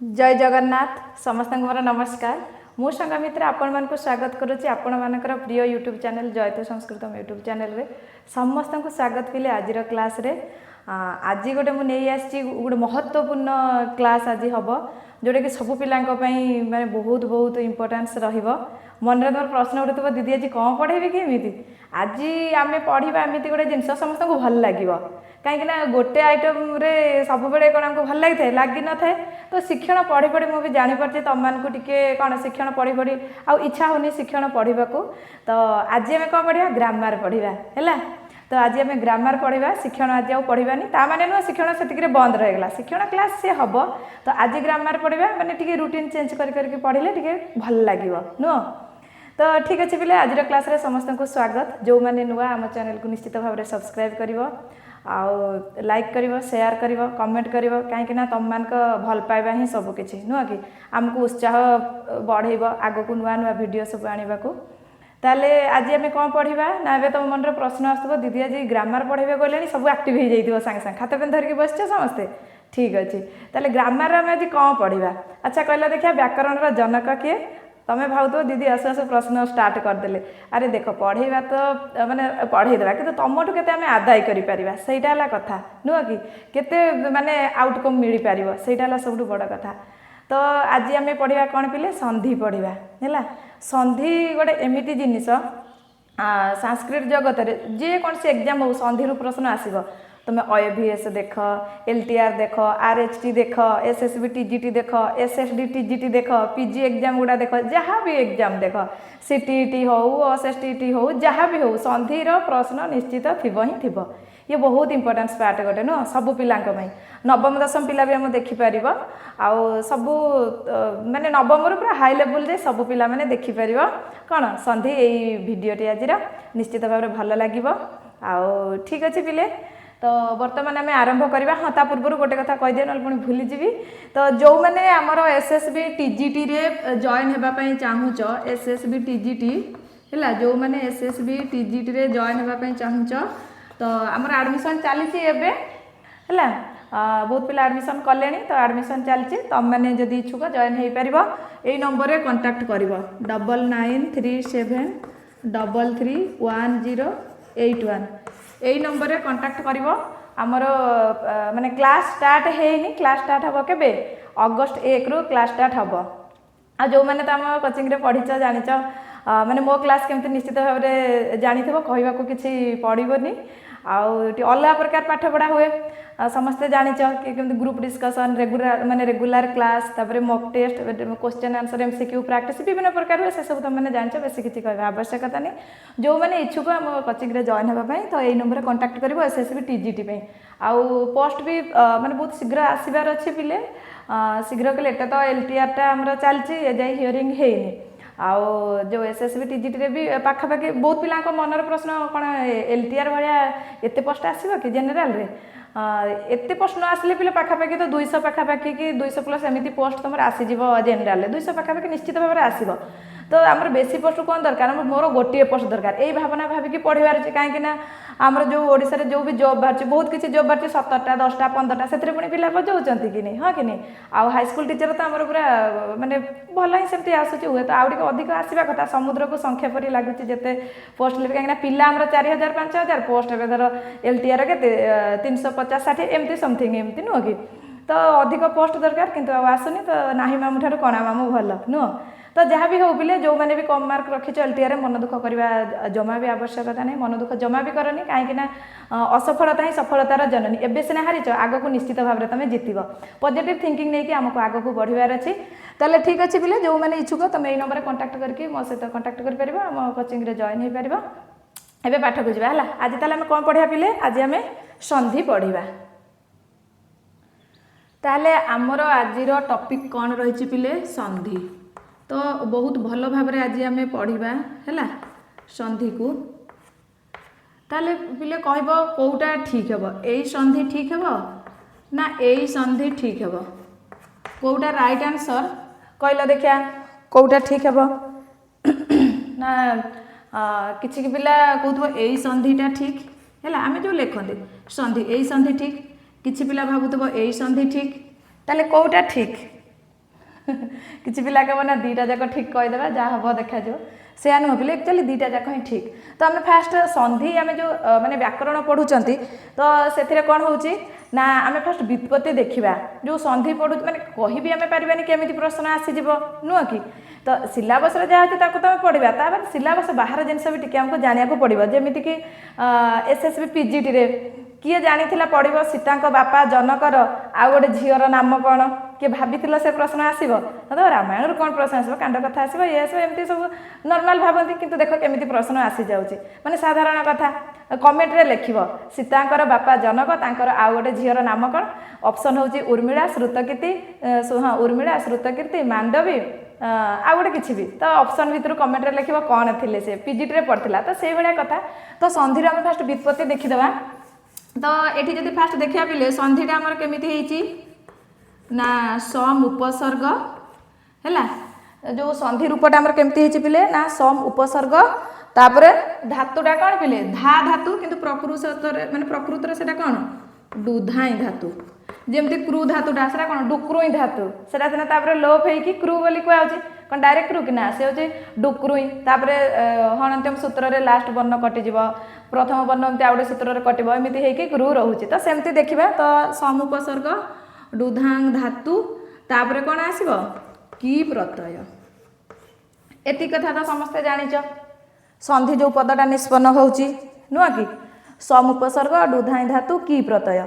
जय जगन्नाथ समस्त मोर नमस्कार। मु संगमित्र आपण मानक स्वागत करुच्ची आपण मानकर प्रिय यूट्यूब चैनल जयतु संस्कृतम यूट्यूब चैनल रे समस्त को स्वागत पिले आज क्लास रे। आज गोटे मुझे गोटे महत्वपूर्ण क्लास आज हम जोटा कि सब पिला माने बहुत बहुत इम्पोर्टेंस रहिबो। मन में तुम प्रश्न उठुव दीदी आज कौन पढ़ेबी कि आज आम पढ़ा एमती गोटे जिन समस्त को भल लगे कहीं गोटे आइटम रे सब बड़े कौन आमको भल लगी लगी न थाए तो शिक्षण पढ़ी पढ़ी मुझे जापारे तुम मानक टे कौन शिक्षण पढ़ी पढ़ी आउ इच्छा होनी शिक्षण पढ़ा तो आज आम कौन पढ़ा ग्रामर पढ़ा है। तो आज आम ग्रामर पढ़ा शिक्षण आज आउ पढ़ानी ताने नुह शिक्षण से बंद रहेगा शिक्षण क्लास से हम तो आज ग्रामर पढ़ा माने टी रुटीन चेंज करके पढ़ले टे भल लगे नुह। तो ठीक अच्छे पिले आज क्लास रे समस्त को स्वागत। जो मैंने नुआ आम चैनल को निश्चित भाव में सब्सक्राइब करिवो आउ लाइक करिवो शेयर करिवो कमेंट करिवो कहीं तुम मान भल पाइबा ही सब किछि नुह कि आमको उत्साह बढ़ेब आग को नुआ नुआ वीडियो सब आने को। ताले आज आम कौन पढ़ा ना ए तुम मन प्रश्न आसो दीदी आज ग्रामर पढ़े गले सब आक्टिव हो जाइए सागे सागे खाता पेन धरिकी बसच समस्ते ठीक अच्छे। ताले ग्रामर आम आज कौन पढ़ा अच्छा कहला देखिए व्याकरण जनक किए तुम्हें भाव तो दीदी आसु आसु प्रश्न स्टार्ट करदे। अरे देख पढ़ेगा तो माने पढ़ेदेवा कि तुमठू के आदाय करा कथा नुह कि केते माने आउटकम मिल पार से सब बड़ कथा। तो आज आम पढ़ा कौन पिले संधि पढ़ा है। संधि गोटे एमती जिनिस संस्कृत जगत में जेकोसी एग्जाम हो संधि प्रश्न आसब तुम OAVS देख LTR देख RHT देख SSB TGT देख SSD TGT देख PG एग्जाम गुड़ा देख जहाँ भी एग्जाम देख CTET हो SSTT हो जहाँ भी हो संधिर प्रश्न निश्चित थिब ही थिब। ये बहुत इंपोर्टेंस पार्ट गोटे नुह सब पिला नवम दशम पिला भी आम देखिपर आउ सबू माने नवम पूरा हाई लेवल जाए सब पिला माने देखिपर कौन संधि यही भिडटी आज निश्चित भाव में भल लगे आउ ठीक अच्छे पिले। तो बर्तमान आम आरंभ करवा हाँ ता पूर्व गोटे कथा कहीदे ना पुणी भूलीजी। तो जो मैंने आमर SSB TGT रे जॉइन होगापी चाहूच SSB TGT है जो मैंने SSB TGT रे जॉइन होगापी चाहूच तो आमर एडमिशन चली है बहुत पिला एडमिशन कले तो एडमिशन चलती तुम मैंने जदि इच्छुक जॉइन हो पार यही नंबर रे कांटेक्ट कर 9937331081 यही नंबर रे कांटेक्ट कर आमर माने क्लास स्टार्ट है क्लास स्टार्ट हम के अगस्ट 1 रु क्लास स्टार्ट हम आ जो मैंने तो आम कोचिंग रे पढ़ीच जानिच माने मो क्लास केमती निश्चित भाव में जानी कहवा को किसी पड़ोनी अलग प्रकार पाठ पढ़ा हुए समस्ते जानिच कि ग्रुप डिस्कसन रेगुलर माने रेगुलर क्लास तापर mock test question answer MCQ practice विभिन्न प्रकार हुए से सब तुमने जानिच बेसी किसी कह आवश्यकता नहीं। जो मैंने इच्छुक आम कोचिंग रे जॉइन होगापी तो यही नंबर कांटेक्ट कर SSB TGT आउ पोस्ट भी माने बहुत शीघ्र आसबार अच्छे पिले शीघ्र कले एटा तो LTR टा आमर चलती जाए हियरिंग हैनी आउ जो SSB TGT रे भी पाखापाखि बहुत पिला मनर प्रश्न कौन LTR भाया एत पोस्ट आसो कि जेनेल रे एत पोस्ट न आसले पिले पाखापाखि तो 200 पाखापाखि कि 200 प्लस एमती पोस्ट तुम आसीज जेनेल 200 पाखापाखि निश्चित भाव में आसो। तो आमर बेसी पोस्ट कौन दरकार मोर गोटे पोस्ट दरकार यही भावना भाविकी पढ़ार अच्छे कहीं आमर जो ओडिशा रे जो भी जॉब बाहर बहुत किसी जॉब बाहर 17टा 10टा 15टा से पुणी पिला बजाऊँच कि नहीं हाँ कि नहीं आउ हाईस्कल टीचर तो आमर पूरा माने भल ही सेमती आसूँ हुए तो आउ अधिक आसवा कथा समुद्र को संख्या परी लगुच जिते पोस्ट ले कहीं पिला आमर 4000 5000 पोस्ट ए धर LTR के 350 60 एमती समथिंग एमती नुह कि तो अधिक पोस्ट दरकार किंतु आसुनी तो नाही मामू ठार कणा मामू भल नुह। तो जहाँ भी हो पिले जो मैंने भी कम मार्क रखीच LTR मन दुख करवा जमा भी आवश्यकता नहीं मन दुख जमा भी करनी कहीं असफलता ही सफलतार जननी एबे सिना हारिच आग को निश्चित भाव में तुम जीतब पॉजिटिव थिंकिंग नहीं कि आमको आग को बढ़ार अच्छी। ताले ठीक अच्छे पिले जो मैंने इच्छुक तुम यही नंबर कांटेक्ट करके मो सहित कांटेक्ट कर आम कोचिंग रे जॉइन हो पार एबे पाठ को जावा है। आज ताले कौन पढ़ा पिले आज आम संधि पढ़ा। ताले आमर आज टॉपिक कौन रही पिले संधि तो बहुत भल भाव आज आम पढ़ा है संधि को। ताले पिले कहब कौटा ठीक हे यही संधि ठीक हे ना यही संधि ठीक हे कौटा राइट आंसर कहला देखिया कौटा ठीक हे ना किसी पिला कहूब यही संधिटा ठीक है आम जो लिखते संधि यही संधि ठीक किसी पिला भावुव यही संधि ठीक ताले कौटा ठीक किसी पिला कहब ना दीटा जाक ठीक कहीदेवा जहाँ हम देखा से नुह पिले एक्चुअली दीटा जाक ही ठीक। तो आम फास्ट संधि आम जो माने व्याकरण पढ़ुंट तो से कौन हो ना आम फास्ट व्युत्पत्ति देखा जो संधि पढ़ु माने कही भी आम पार्बानी केमी प्रश्न आसीज नुह कि तो सिलेबस जहाँ अच्छे तो पढ़ा तापर सिलेबस बाहर जिनस भी टी आमको जाना पड़ो जमीक एसएसबी पीजीटी रे किए जानी पढ़ो सीता बापा जनकर आउ गोटे झीर नाम कौन किए भाभी से प्रश्न आसो तो रामायण कौन प्रश्न आसो कांड कथा आसो ये सब एमती सब नॉर्मल भावती किंतु देख केमी प्रश्न आसी जाऊँगी माने साधारण कथा कमेंट रे लिखिब सीता बापा जनक तांकर आउ गोटे झीर नाम कौन ऑप्शन हूँ उर्मिला श्रुतकीर्ति हाँ उर्मिला श्रुतकीर्ति मांडवी आ गोटे किसी भी तो ऑप्शन भितर कमेंट रे लिखिब कौन थे से पीजीटी रे पढ़ला तो से भाया कथा तो संधि आम फास्ट व्युत्पत्ति देखीदेवा। तो ये जब फास्ट देखा पिले संधिटा आमर केमी ना सम उपसर्ग है जो संधि रूपटा आमर केमती पिले ना सम उपसर्ग तापर धातुटा कौन पिले धा धातु किंतु प्रकृत माने प्रकृत से कौन डुधाई धातु जमती क्रू धातुटा से कौन डुक्रुई धातु से लोप होगी क्रू बोली कहुच्छे कौन डायरेक्ट क्रू कि ना से हूँ डुक्रुई तापर हणंत्यम सूत्र रे लास्ट वर्ण कटिଯିव प्रथम वर्ण एमती आउ गोटे सूत्र कटो एमती होगी क्रू रोचे तो सेमती देखा तो सम उपसर्ग डुधांग धातु तापर कौन आसब की प्रत्यय एति कथा तो समस्ते जानिच संधि जो पदटा निष्पन्न होची नुह कि सम उपसर्ग डुधाई धातु की प्रत्यय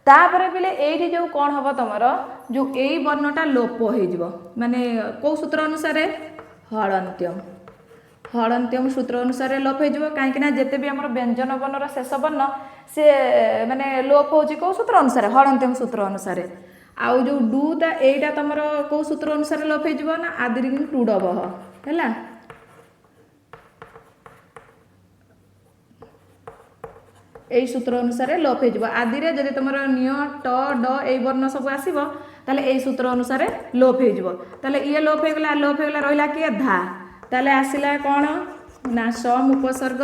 तापर पिले एठी जो कौन हम तुम जो यही वर्णटा लोप हो माने कौ सूत्र अनुसार हलंत्यम हलंत्यम सूत्र अनुसार लोप हो कहीं जिते भी आम व्यंजन वर्णर शेष वर्ण से माने लोप हो कौ सूत्र अनुसार हलंत्यम सूत्र अनुसार आउ जो डूटा यहीटा तुम कौ सूत्र अनुसार लोप हो ना आदि टूडब है यही सूत्र अनुसार लोप हो आदि रे जदि तुम निय ट ड ए वर्ण सब आसो ताले यही सूत्र अनुसार लोप हो ये लोप होगला रहा किए धा ताले आसिला कौन ना सम उपसर्ग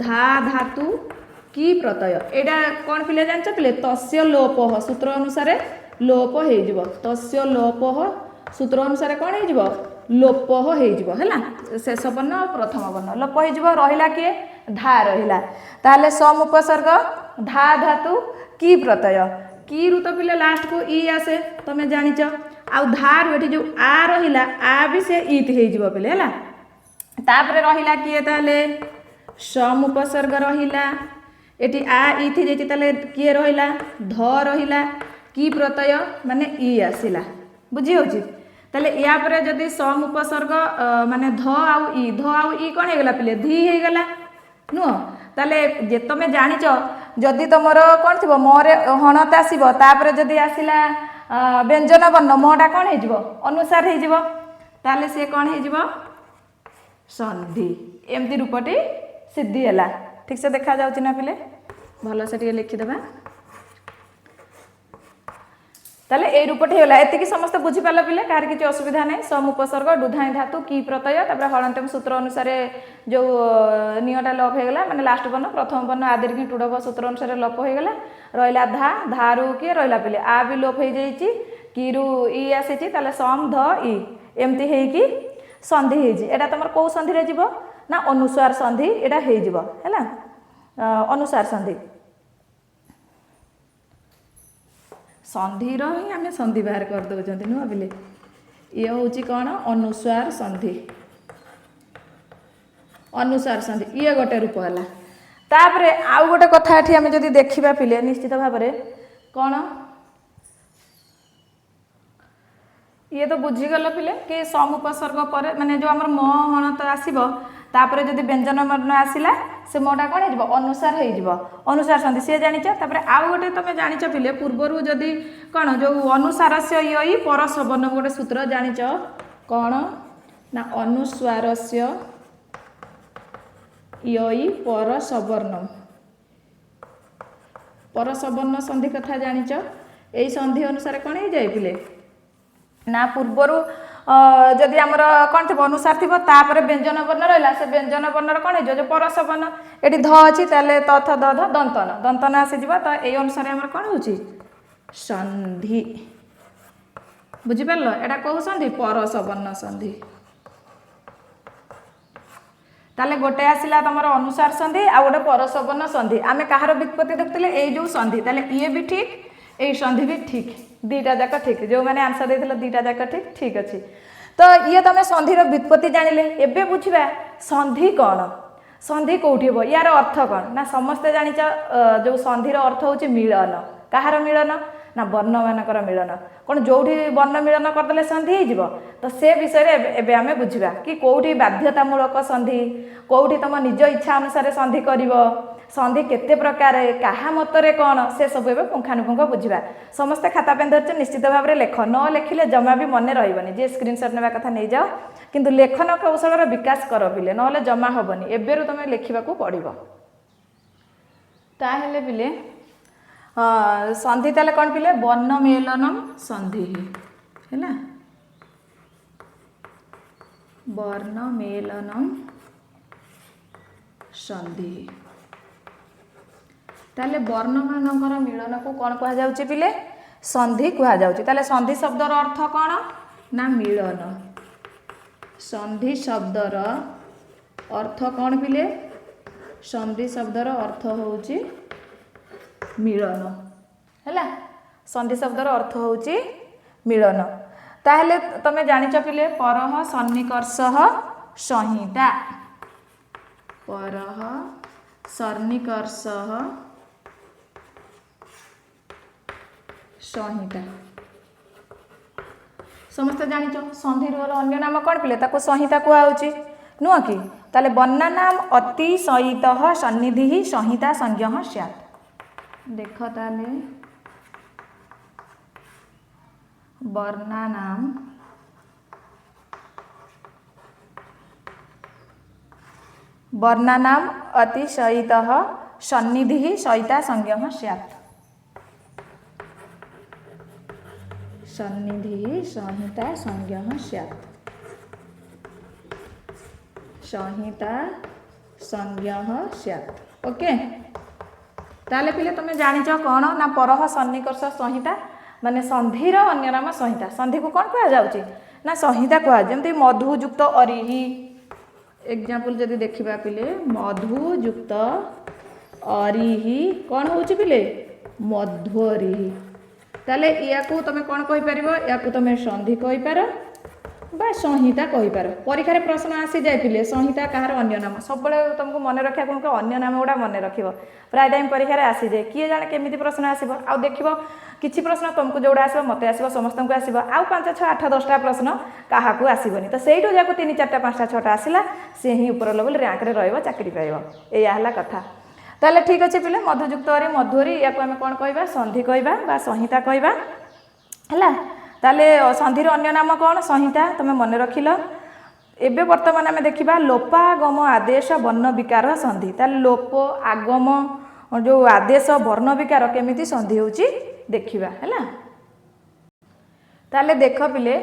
धा धातु की प्रत्यय एटा कौन पिले जान पिले तस्य लोप सूत्र अनुसार लोप हो तस्य लोप सूत्र अनुसार कौन हो लोप होगा शेष वर्ण और प्रथम वर्ण लोप हो रहा किए धा रहा ताले सम उपसर्ग धा धातु की प्रत्यय की रु तो पिले लास्ट को ई आसे तुम जानिच आउ धार ये जो आ रहा आ भी से ईत हो पिले है तापर रहा किए ताले सम उपसर्ग रहा ये आ ईथि जाती ताले किए रहा ध रहा की प्रत्यय माने ई आसला बुझी होची ताले या परे जदि सम उपसर्ग माने ध आउ ई कौन होगला पिले धी होगला नुह ताले जे तुम जानिच जदि तुम कौन थी मोरे हणत आसब तापर जदि आसला व्यंजन वर्ण मोटा कौन हो अनुसार हो सी कौन हो संधि एमती रूपटी सिद्धि है ठीक से देखा जाउछि ना पिले भल से टे लिखिदेबा ताले ए रूपटी होला एतिकी समस्त बुझी पाल पिले कार किसी असुविधा नहीं सम उपसर्ग डुधाई धातु की प्रत्यय तापर हलंत्यम सूत्र अनुसार जो नियटा लोप होगला माने लास्ट वर्ण प्रथम वर्ण आदि की टूडब सूत्र अनुसार लोप होगला रहा धा धारु किए रहा पिले आ भी लोप हो जाइए की रु ई आसी ताले सम ध ई एमती होगी संधि होटा तुम कौ संधि रे जीव ना अनुस्वार संधि एटा है अनुसार संधि संधिर ही आम संधि बाहर कर दौरान नुह पिले ये हूँ कौन अनुस्वार संधि अनुसार संधि ये गोटे रूप है तापर आउ गोटे कथा ये आम जब देखा पिले निश्चित भाव में कौन ये तो बुझीगल पिले कि सम उपसर्ग पर माने जो आम म हणत आसब तापर जदि व्यंजन वर्ण आसला से मोटा कौन हो अनुसार हो अनुसार संधि सी जानिच तापर आउ गोटे तुम जानिच पिले पूर्वर जदि कौन जो अनुसार से यही पर सवर्ण गोटे सूत्र जानिच कौन ना अनुस्वार से यही पर सवर्ण संधि कथा जानिच यही संधि अनुसार कौन हो जाए पिले ना पूर्वर जदि आमर कौन थी अनुसार थी तापर व्यंजन वर्ण रहा से व्यंजन वर्ण कौन हो जो परस वर्ण ये ध अच्छी तथ दध दंतन दंतन आसीज तो ये अनुसार आम कौन हो संधि बुझिपार एटा कौ संधि परसवर्ण संधि ताले गोटे आसिला तुम अनुसार संधि आ गोटे परसवर्ण संधि आमे कहार व्युत्पत्ति देखुले ए जो संधि ताले ये भी ठीक ए संधि भी ठीक दीटा जाक ठीक जो मैंने आंसर देथिल दीटा जाक ठीक ठीक अच्छी तो ये तुम संधिर व्युत्पत्ति जानिले एबे बुझिबा संधि कौन संधि कौटी हो यार अर्थ कौन ना समस्ते जानिच जो संधिर अर्थ होची मिलन कहार मिलन ना वर्ण मानकर मिलन कौन जो वर्ण मिलन करदे संधि हो तो से विषय एबे आमे बुझिबा कि कौटी बाध्यतामूलक संधि कौटी तुम निज इच्छा अनुसार संधि करिवो संधि केते प्रकार कहा मतरे कौन से सब एबे पुंखानुपुंख बुझिबा समस्ते खाता पेन धरछ निश्चित भाव में लेख न लेखिले जमा भी मन रहबनी जे स्क्रीनशॉट नेबा कथा नै जाओ किंतु लेखन कौशलर विकास कर पिले नहले जमा हबनी एबेरु तुम लेखिबाकू पड़िबो ताहेले पिले संधि ताले कौन पिले वर्ण मेलनम संधि हैला वर्ण मेलनम संधि ताले वर्ण मानकर मिलन को कौन कहा जाउची पिले संधि कहा जाउची ताले संधि शब्दर अर्थ कौन ना मिलन संधि शब्दर अर्थ कौन पिले संधि शब्दर अर्थ होउची मिलन हैला संधि शब्दर अर्थ होउची मिलन ताहले तमे जानिच पिले परह सन्निकर्षः संहिता परह सन्निकर्षः संहिता समस्त जानिच संधि अन्य नाम कौन पिले ताको संहिता कुहाउची नुह कि ताले वर्णा नाम अति सहितः सन्निधि संहिता संज्ञः स्यात् देख ताले वर्णा नाम वर्णा नाम अति सहितः सन्निधि संहिता संज्ञः स्यात् सन्निधि संहिता संज्ञः स्यात् संहिता संज्ञः स्यात् ओके ताले पिले तुम जानिच कौन ना परह सन्निकर्ष संहिता माने संधिर अन्य नाम संहिता संधि को कौन कहा जाउची ना संहिता कहा जमती मधुयुक्त अरिहि एग्जांपल जदि देखिबा पिले मधुयुक्त अरिहि कौन होउची पिले मध्वरिहि ताले या को तुम कौन कहि परिबो या को तुम संधि कहि पारो बा संहिता कहि पारो परीक्षा रे प्रश्न आसी जाय पिले संहिता कहार अन्य नाम सब बळे तुमको मन रखिया कोन को अन्य नाम गुडा मन रखिबो प्राय टाइम परीक्षा रे आसी जाय किए जाने केमिति प्रश्न आसीबो आ देखिबो किछि प्रश्न तुमको जोडा आसीबो मते आसीबो समस्त को आसीबो आ 5 6 8 10 टा प्रश्न काहा को आसीबोनी तो सेइटो जाको 3 4 टा 5 टा 6 टा आसीला से ही ऊपर लेवल रैंक रे रहइबो चाकरी पाइबो एया हला कथा ताले ठीक अछि पिले मधुयुक्त अरि मध्वरी या को हम कोन कहबा संधि कहबा बा संहिता कहबा हला ताले संधिर अन्य नाम कौन संहिता तुम मन रखिल एबे वर्तमान आम देखा लोपागम आदेश वर्ण विकार संधि ताले लोप आगम जो आदेश वर्ण विकार केमिति संधि होची देखिबा हैला ताले देख पिले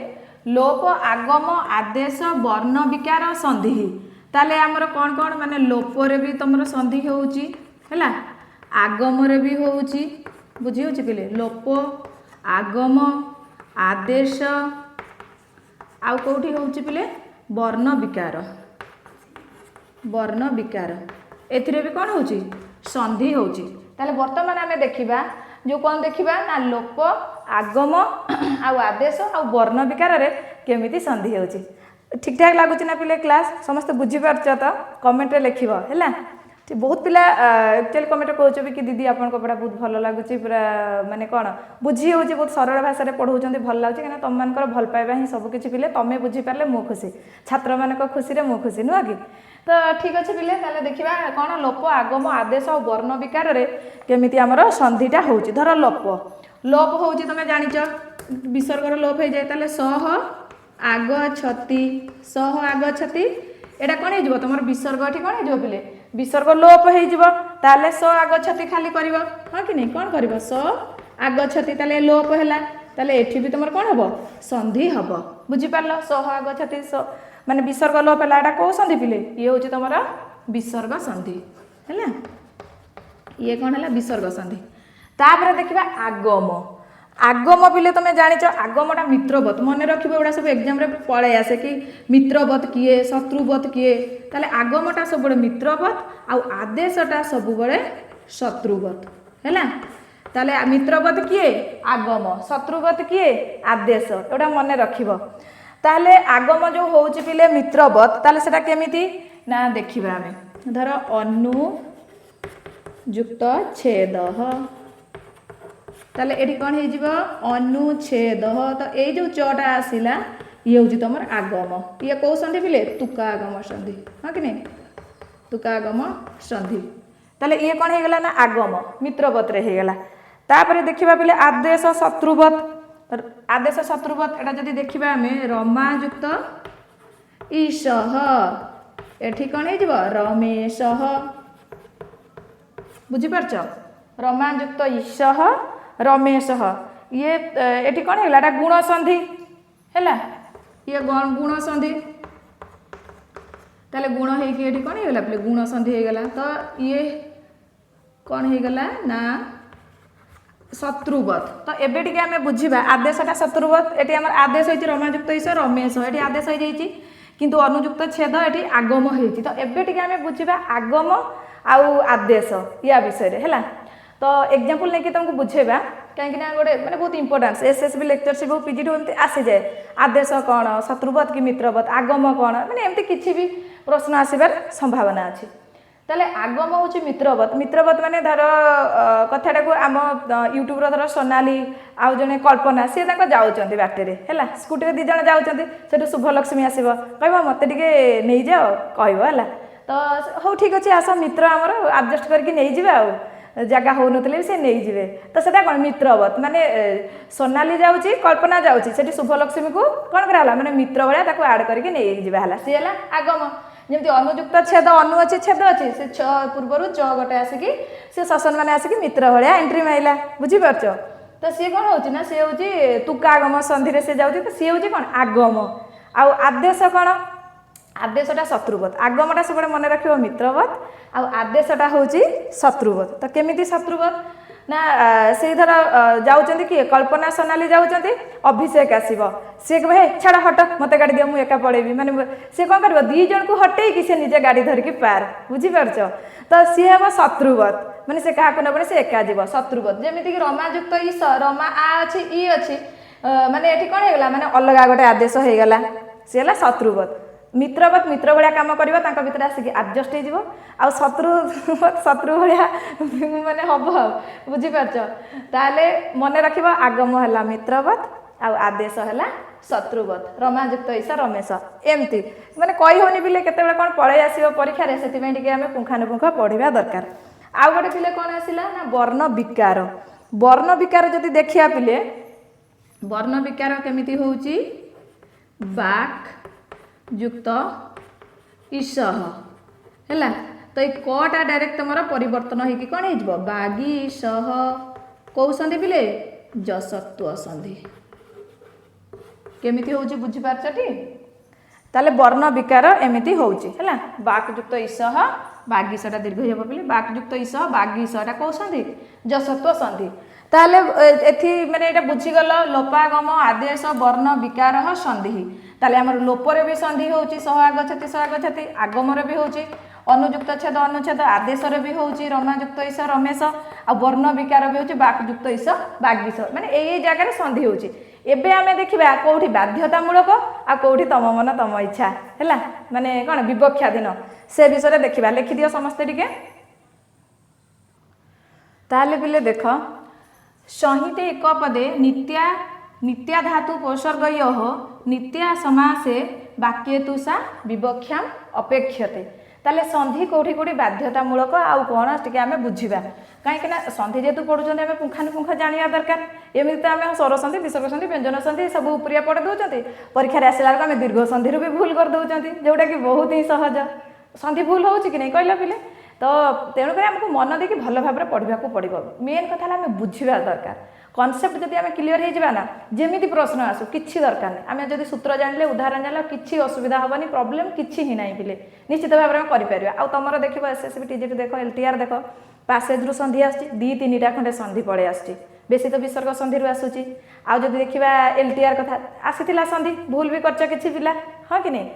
लोप आगम आदेश वर्ण विकार संधि ताले हमर कौन कौन माने लोप रे भी तुमर संधि होची हैला आगम रे भी होची बुझी होची पिले लोप आगम आदेश आउ कौटी होची पिले वर्ण विकार एथिरे भी कौन होची संधि होची ताले वर्तमान आमे देखिबा जो कौन देखिबा ना लोप आगम आउ आदेश आउ वर्ण विकार रे केमिति संधि होची ठीक ठाक लागुची ना पिले क्लास समस्त बुझी पारछ तो कमेंट रे लिखिबो हैला बहुत पिला एक्चुअली कमेंट कहूँ भी कि दीदी आपन पढ़ा बहुत भल लगुच पूरा माने कौन बुझी हो बहुत सरल भाषा पढ़ाऊँ भल लगे कहीं तुम मान भल पाइबा ही सबकि पिले तुम्हें बुझीपारे मु खुशी छात्र मान खुशी मु खुशी नुह कि तो ठीक अच्छे पिले ताले देखा कौन लोप आगम आदेश और वर्ण विकार केमिति आमर संधिटा हो धर लोप हो तुम जानिच विसर्गर लोप हो जाए सह आग छति सह आग छति एटा कौन हो तुम विसर्ग ये कौन हो पिले विसर्ग लोप हो स आगछति खाली कर हाँ कि नहीं कौन कर स आगछति ताले लोप है ताले एठी भी तुम कौन हम संधि हम बुझीपार स आगछति माने विसर्ग लोप है कौ संधि पिले ये हूँ तुम विसर्ग संधि है ये कौन है विसर्ग संधि तापर देखा आगम आगम पिले तुम जाच आगमटा मित्रवत मन रख एगुड़ा सब एग्जाम पलि आसे कि मित्रवत किए शत्रुवत किए ताले आगमटा सब मित्रवत आदेशटा सब शत्रुवत है ताले मित्रवत किए आगम शत्रुवत किए आदेश एटा मन रख ताले आगम जो हूँ पिले मित्रवत ताले सेटा केमिति ना देखिबा आमे धर अनु युक्त छेद ताले एठी कौन हो अनुच्छेद तो ये जो चटा आसला ये हूँ तुम आगम ये कौ संधि पिले तुका आगम संधि हाँ कि नहीं तुका आगम संधि ताले ये कौन हो ना आगम मित्रवत रे होगला तापर देखा पिले आदेश शत्रुवत आदेश शत्रुवत एटा जदि देखा आम रमायुक्त ईश एठी कौन हो रमेश बुझीपार रमायुक्त ईश रमेश ये एटी कौन है गुण संधि है ये गुण संधि ताले गुण होगी कौन होगा पे गुण संधि होगला तो ये कौन होगला ना शत्रुवत तो एबे टिके आमे बुझिबा आदेशटा शत्रुवत एटी हमर आदेश होइछि रमायुक्त ईश रमेश एटी आदेश हो जाइछि किंतु अनुयुक्त छेद एटी आगम होइछि तो एबे टिके आमे बुझिबा आगम आउ आदेश या विषय रे हैला तो एग्जांपल नहीं कि तुमको बुझेबा कहीं गोटे माने बहुत इंपोर्टेंस एसएसबी लेक्चरशिप हो पीजीटी एमती आसी जाए आदेश कौन शत्रुवत कि मित्रवत आगम कौन माने एमती किछि भी प्रश्न आसीबार संभावना अछि ताले आगम होछि मित्रवत मित्रवत माने धर कथाटा को आम यूट्यूब रो धर सोनाली आउ जने कल्पना सी ताको जाउचंती बाटेरे हैला स्कूटी रे दी जण जाउचंती सेठु शुभलक्ष्मी आसीबो कहबो मते टिके नै जाओ कहबो हैला तो हो ठीक अछि आस मित्र हमर एडजस्ट करके नै जिबा आ जगह हो नथिले से नहीं जिवे तो सेटा कोन मित्रवत माने सोनाली जाउची कल्पना जाउची सेठी शुभलक्ष्मी को कोन कराला माने मित्र भलिया ताको ऐड करके नहीं जिबा हला से हला आगम जेमति अनुयुक्त छेद अनु अछि छेद अछि से छ पूर्वरु च गटे आसी से ससन माने आसी मित्र भलिया एंट्री माइला बुझी परछो तो सी कोन होची ना से होची तुकागम संधि रे से जाउची तो सी होची कोन आगम आ आदेश कोन आदेशटा शत्रुवत आगमटा सब मन रख मित्रवत आदेशटा हूँ शत्रुवत तो केमिति शत्रुवत ना से धर जाऊँच किए कल्पना सोनाली जाऊँच अभिषेक आसब सी कहे छाड़ हट मत गाड़ी दिया मुझे एका पड़ेबी माने सी कौन कर दी जन को हटेकी से निजे गाड़ी धरिकी पार बुझीपार तो सी हम शत्रुवत माने से क्या नबने से एका जीव शत्रुवत जमीक रमायुक्त ईश रमा आ अच्छी ई अच्छी माने ये कौन होगा माने अलग गोटे आदेश होगला सी है शत्रुवत मित्रवत मित्र भाया कम कर भितर आसिक आडजस्ट हो शत्रु शत्रु भाया माने हम बुझीपार ताले मन रख आगम है मित्रवत आदेश है शत्रुवत रमायुक्त ईश रमेश एमती माने कही होनी पिले केते कौन पलि आसो परीक्षा से पुंखानुपुंख पढ़ा दरकार आउ गोटे पिले कौन आसला ना वर्ण विकार जदि देखिया पिले वर्ण विकार केमिति होउची बाक युक्त ईश है तो ये कटा डायरेक्ट तुम परिवर्तन होगी कौन हो बागी सह कौ संधि पिले जसत्व संधि केमिति होउची बुझीपारछटी ताले वर्ण विकार एमिति होउची हैला बाकयुक्त ईश बागीसटा दीर्घ हो पिले बाकयुक्त ईश बागीसटा कौ संधि जसत्व संधि ताले एथि माने एटा बुझीगल लोपागम आदेश वर्ण विकार संधि ताले हमर लोपरे भी संधि होउची सह आगछति आगमरे भी होउची अनुयुक्त छेद अनुच्छेद आदेश भी होउची रमायुक्त ईश रमेश आ वर्ण विकार भी होउची बाकयुक्त ईश बागीस माने एई जगह संधि होउची एबे आमे देखिबा कोठी बाध्यतामूलक आ कोठी तम मन तम इच्छा हैला माने कोन विवक्षाधीन से विषय देखिबा लिखि दियो समस्त टिके ताले बिले देख संहिते एक पदे नित्या धातु उपसर्गयो नित्या समासे वाक्येतुषा विवक्षाम अपेक्षते ताले संधि कोठी कोठी बाध्यतामूलक आउ कौन टिके आमे बुझिबा कहीं ना संधि जेतु पढ़ुचंते आमे पुंखानुपुंख जानिया दरकार एमिति तो आमे स्वर संधि विसर्ग संधि व्यंजन संधि सब उपरिया पढ़ दउचंती परीक्षा रे आसिला आमे दीर्घ संधि रो भी भूल कर दउचंती जोटा कि बहुत ही सहज संधि भूल होउची कि नहीं कहला पिले तो तेणुक आमको मन देखिए भल भाव पढ़ा पड़ो मेन कथा आम बुझा दरकार कनसेप्ट जब आम क्लीयर हो ना जमी प्रश्न आसू कि दरकार नहीं आम जब सूत्र जान उदाहरण जान कि असुविधा हेनी प्रोब्लेम किसी ही ना पिले निश्चित भाव में कर तुम देख एसएसबी टीजीटी देख एलटीआर देख पैसेज रु संधि आसी दी तीन टा खंडे संधि पड़े आस बेसी तो विसर्ग संधि रु आसुची। आउ जदि देखिबा एलटीआर कथा आसीथिला संधि भूल भी करछ किछि पिला हां कि नहीं।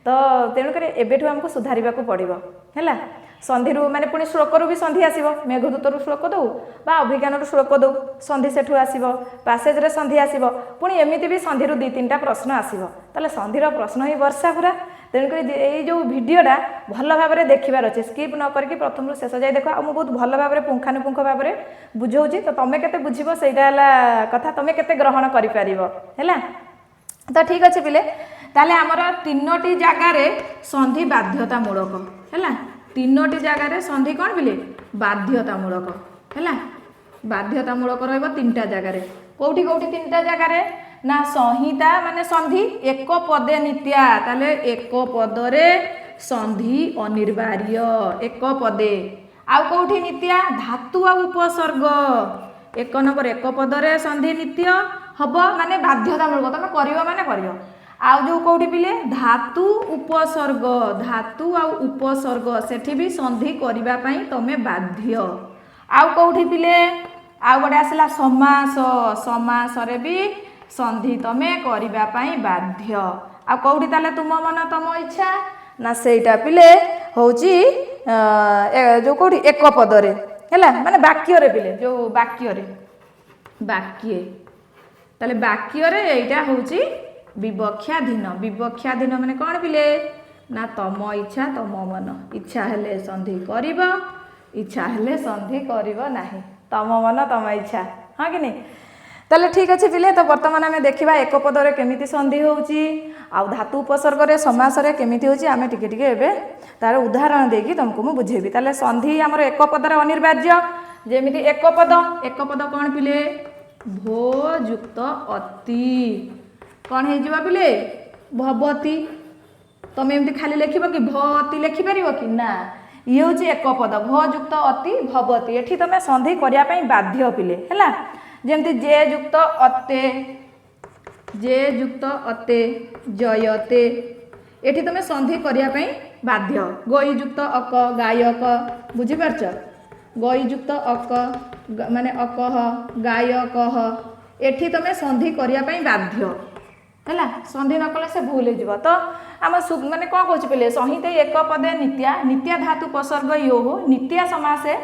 तो तेणु कर एबेठु हमको सुधारिबा को पड़िबो हैला। संधि रु माने पुणी श्लोक रु भी संधि आसीबो मेघदूत रु श्लोक दउ बा अभिज्ञान रु श्लोक दउ संधि सेठु आसीबो पैसेज रे संधि आसीबो पुणी एमिति भी संधि रु 2-3टा प्रश्न आसीबो। ताले संधि रो प्रश्न ही वर्षा पूरा। तेणुक ये जो भिडियोटा भल भाव में देखिबार अच्छे स्किप न करके प्रथम शेष जाए देख आ बहुत भल भाव में पुंखानुपुंख भाव में बुझाऊँगी। तो तुम केते बुझिबो सेटा हला कथा तुम केते ग्रहण करि पारिबो हैला। तो ठीक अच्छे पिले ताले हमर 3टी जगार संधि बाध्यतामूलक हैला। 3टी जगार संधि कौन पिले बाध्यतामूलक हैला। बाध्यतामूलक रहइबो 3टा जगार कोठी कोठी 3टा जगार ना संहिता माने संधि एक पदे नित्या ताले एक पदरे संधि अनिवार्य एक पदे। आउ कोठी नित्या धातु आ उपसर्ग 1 नंबर एक पदरे संधि नित्य हबो माने बाध्यतामूलक तमे करियो माने करियो। आउ जो कोठी पिले धातु उपसर्ग धातु आ उपसर्ग सेठी भी संधि करिबा पई तमे बाध्य। आउ कोठी पिले आउ गोटे आसला समास समास रे भी संधि तमे करिबा पई बाध्य। आ कोठी ताले तुम मन तुम इच्छा ना सेटा पिले होची जो कोठी एक पदरे हैला माने वाक्य रे पिले जो वाक्य रे वाक्य ताले वाक्य रे एटा होची विवक्षाधीन। विवक्षाधीन माने कोन पिले ना तम इच्छा तम मन इच्छा हेले संधि करिबो इच्छा हेले संधि करिबो नाही तम मन तम इच्छा हां कि नहीं। ताले ठीक अच्छे पिले तो वर्तमान आम देखा एक पदरे केमिति संधि होउची आ धातु उपसर्ग रे समास रे केमिति होउची आम टिके टिके एबे तार उदाहरण देकी तुमको मु बुझेबी। ताले संधि हमर एक पदरे अनिवार्य जेमिति एक पद कौन पिले भो युक्त अति कौन हे जिबा पिले भवती। तुम एमती खाली लिखिबो कि भवती लिखि परिबो कि ना ये होची एक पद भ युक्त अति भवती एठी तमे संधि करिया पई बाध्य पिले हैला। जेमती जे युक्त अते जयते एठी तमे संधि करिया पई बाध्य। गई युक्त अक गायक बुझि परछ गई युक्त अक माने अकह गायकह एठी तमे संधि करिया पई बाध्य हैला। संधि न कले से भूल जिवो। तो आम माने कोन कहछ पहिले संहिते एक पदे नित्या नित्या धातु उपसर्ग यो हो नित्या समासे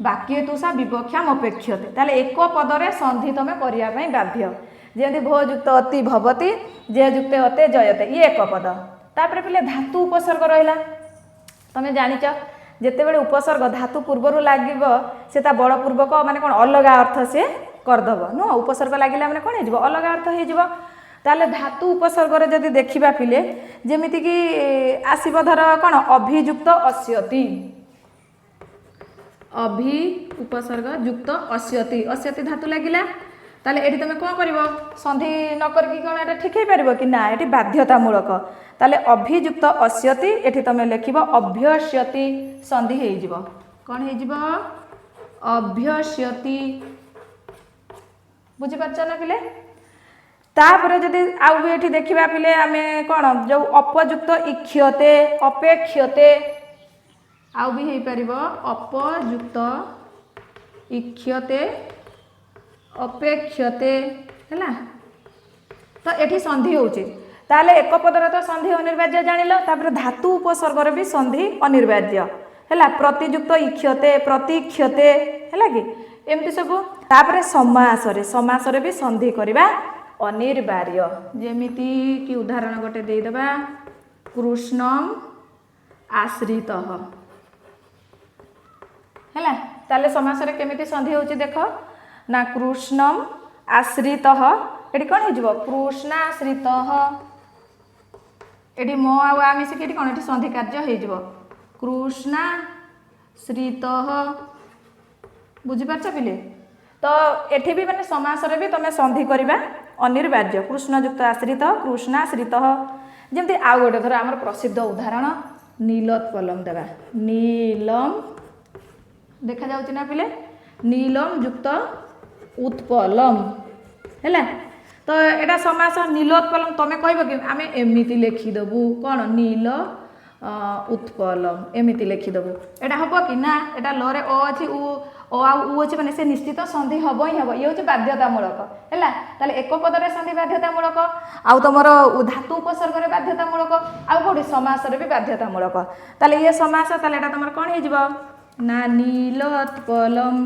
वाक्य तुषा विवक्षाम अपेक्षते ताले एक पदरे संधि तमे करिया पई बाध्य। जेमति भो युक्त अति भवती जे युक्त अते जयते ये एक पद। तापर पिले धातु उपसर्ग रहिला तमे जानिच जेते बेले उपसर्ग धातु पूर्वरु लागिबो सेता बड़ पूर्वक माने कोन अलगा अर्थ से करदबो नो उपसर्ग लागिला माने कोन हेजिबो अलगा अर्थ हेजिबो। ताले धातु उपसर्ग रे जदि देखिबा पिले जेमिति कि आसीबो धर कोन अभियुक्त अस्यति अभि उपसर्ग युक्त अस्यति अस्यति धातु लागिला ताले एठी तमे कोन करिवो संधि न करकी कोन एटा ठीक हे परिबो कि ना एठी बाध्यतामूलक। ताले अभियुक्त अस्यति एठी तमे लिखिबो अभ्यस्यति संधि हे जिवो कोन हे जिवो अभ्यस्यति बुझि परछ ना पिले। तापर जदि आउ भी एठी देखिबा पिले आमे कोन जो अपयुक्त इक्ष्यते अपेक्ष्यते आउ भी पारिबो अपयुक्त इक्ष्यते अपेक्षते हैला। तो एठी संधि होउची ताले एक पदरे तो संधि अनिवार्य जानिलो। तापर धातु उपसर्ग रे भी संधि अनिवार्य हैला प्रतियुक्त इक्ष्यते प्रतीक्षते हैला कि एमती सब। तापर समास रे भी संधि करबा अनिवार्य जेमिति कि उदाहरण गोटे दे देबा कृष्णम आश्रितः हैला। ताले समास रे केमिति संधि होची देखो ना कृष्णम आश्रितः एठी कोन हे जिवो कृष्णाश्रितः एठी मो आ आमी से केठी कोन एठी संधि कार्य हे जिवो कृष्णाश्रितः बुझि परछ पिले। तो एठी भी माने समास रे भी तमे संधि करबा अनिवार्य कृष्ण युक्त आश्रित कृष्णाश्रित। जेमती आउ गोटे थर आमर प्रसिद्ध उदाहरण नीलोत्पलम देवा नीलम देखा जाउची ना पिले नीलम युक्त उत्पलम हैला। तो एटा समास नीलोत्पलम तमे कहबो कि आमे एमिति लिखि दबु कोन नील उत्पलम एमिति लिखि दबु एटा हबो कि ना एटा लरे अ अछि उ ओ आ उ होची माने से निश्चित संधि हबो ही हबो ये होची बाध्यतामूलक हैला ताले एक पद रे संधि बाध्यतामूलक आउ तमर धातु उपसर्ग रे बाध्यतामूलक आउ कोडी समास रे भी बाध्यतामूलक ताले ये समास ताले एटा तमर कोन हे जिवो ना नीलोत्पलम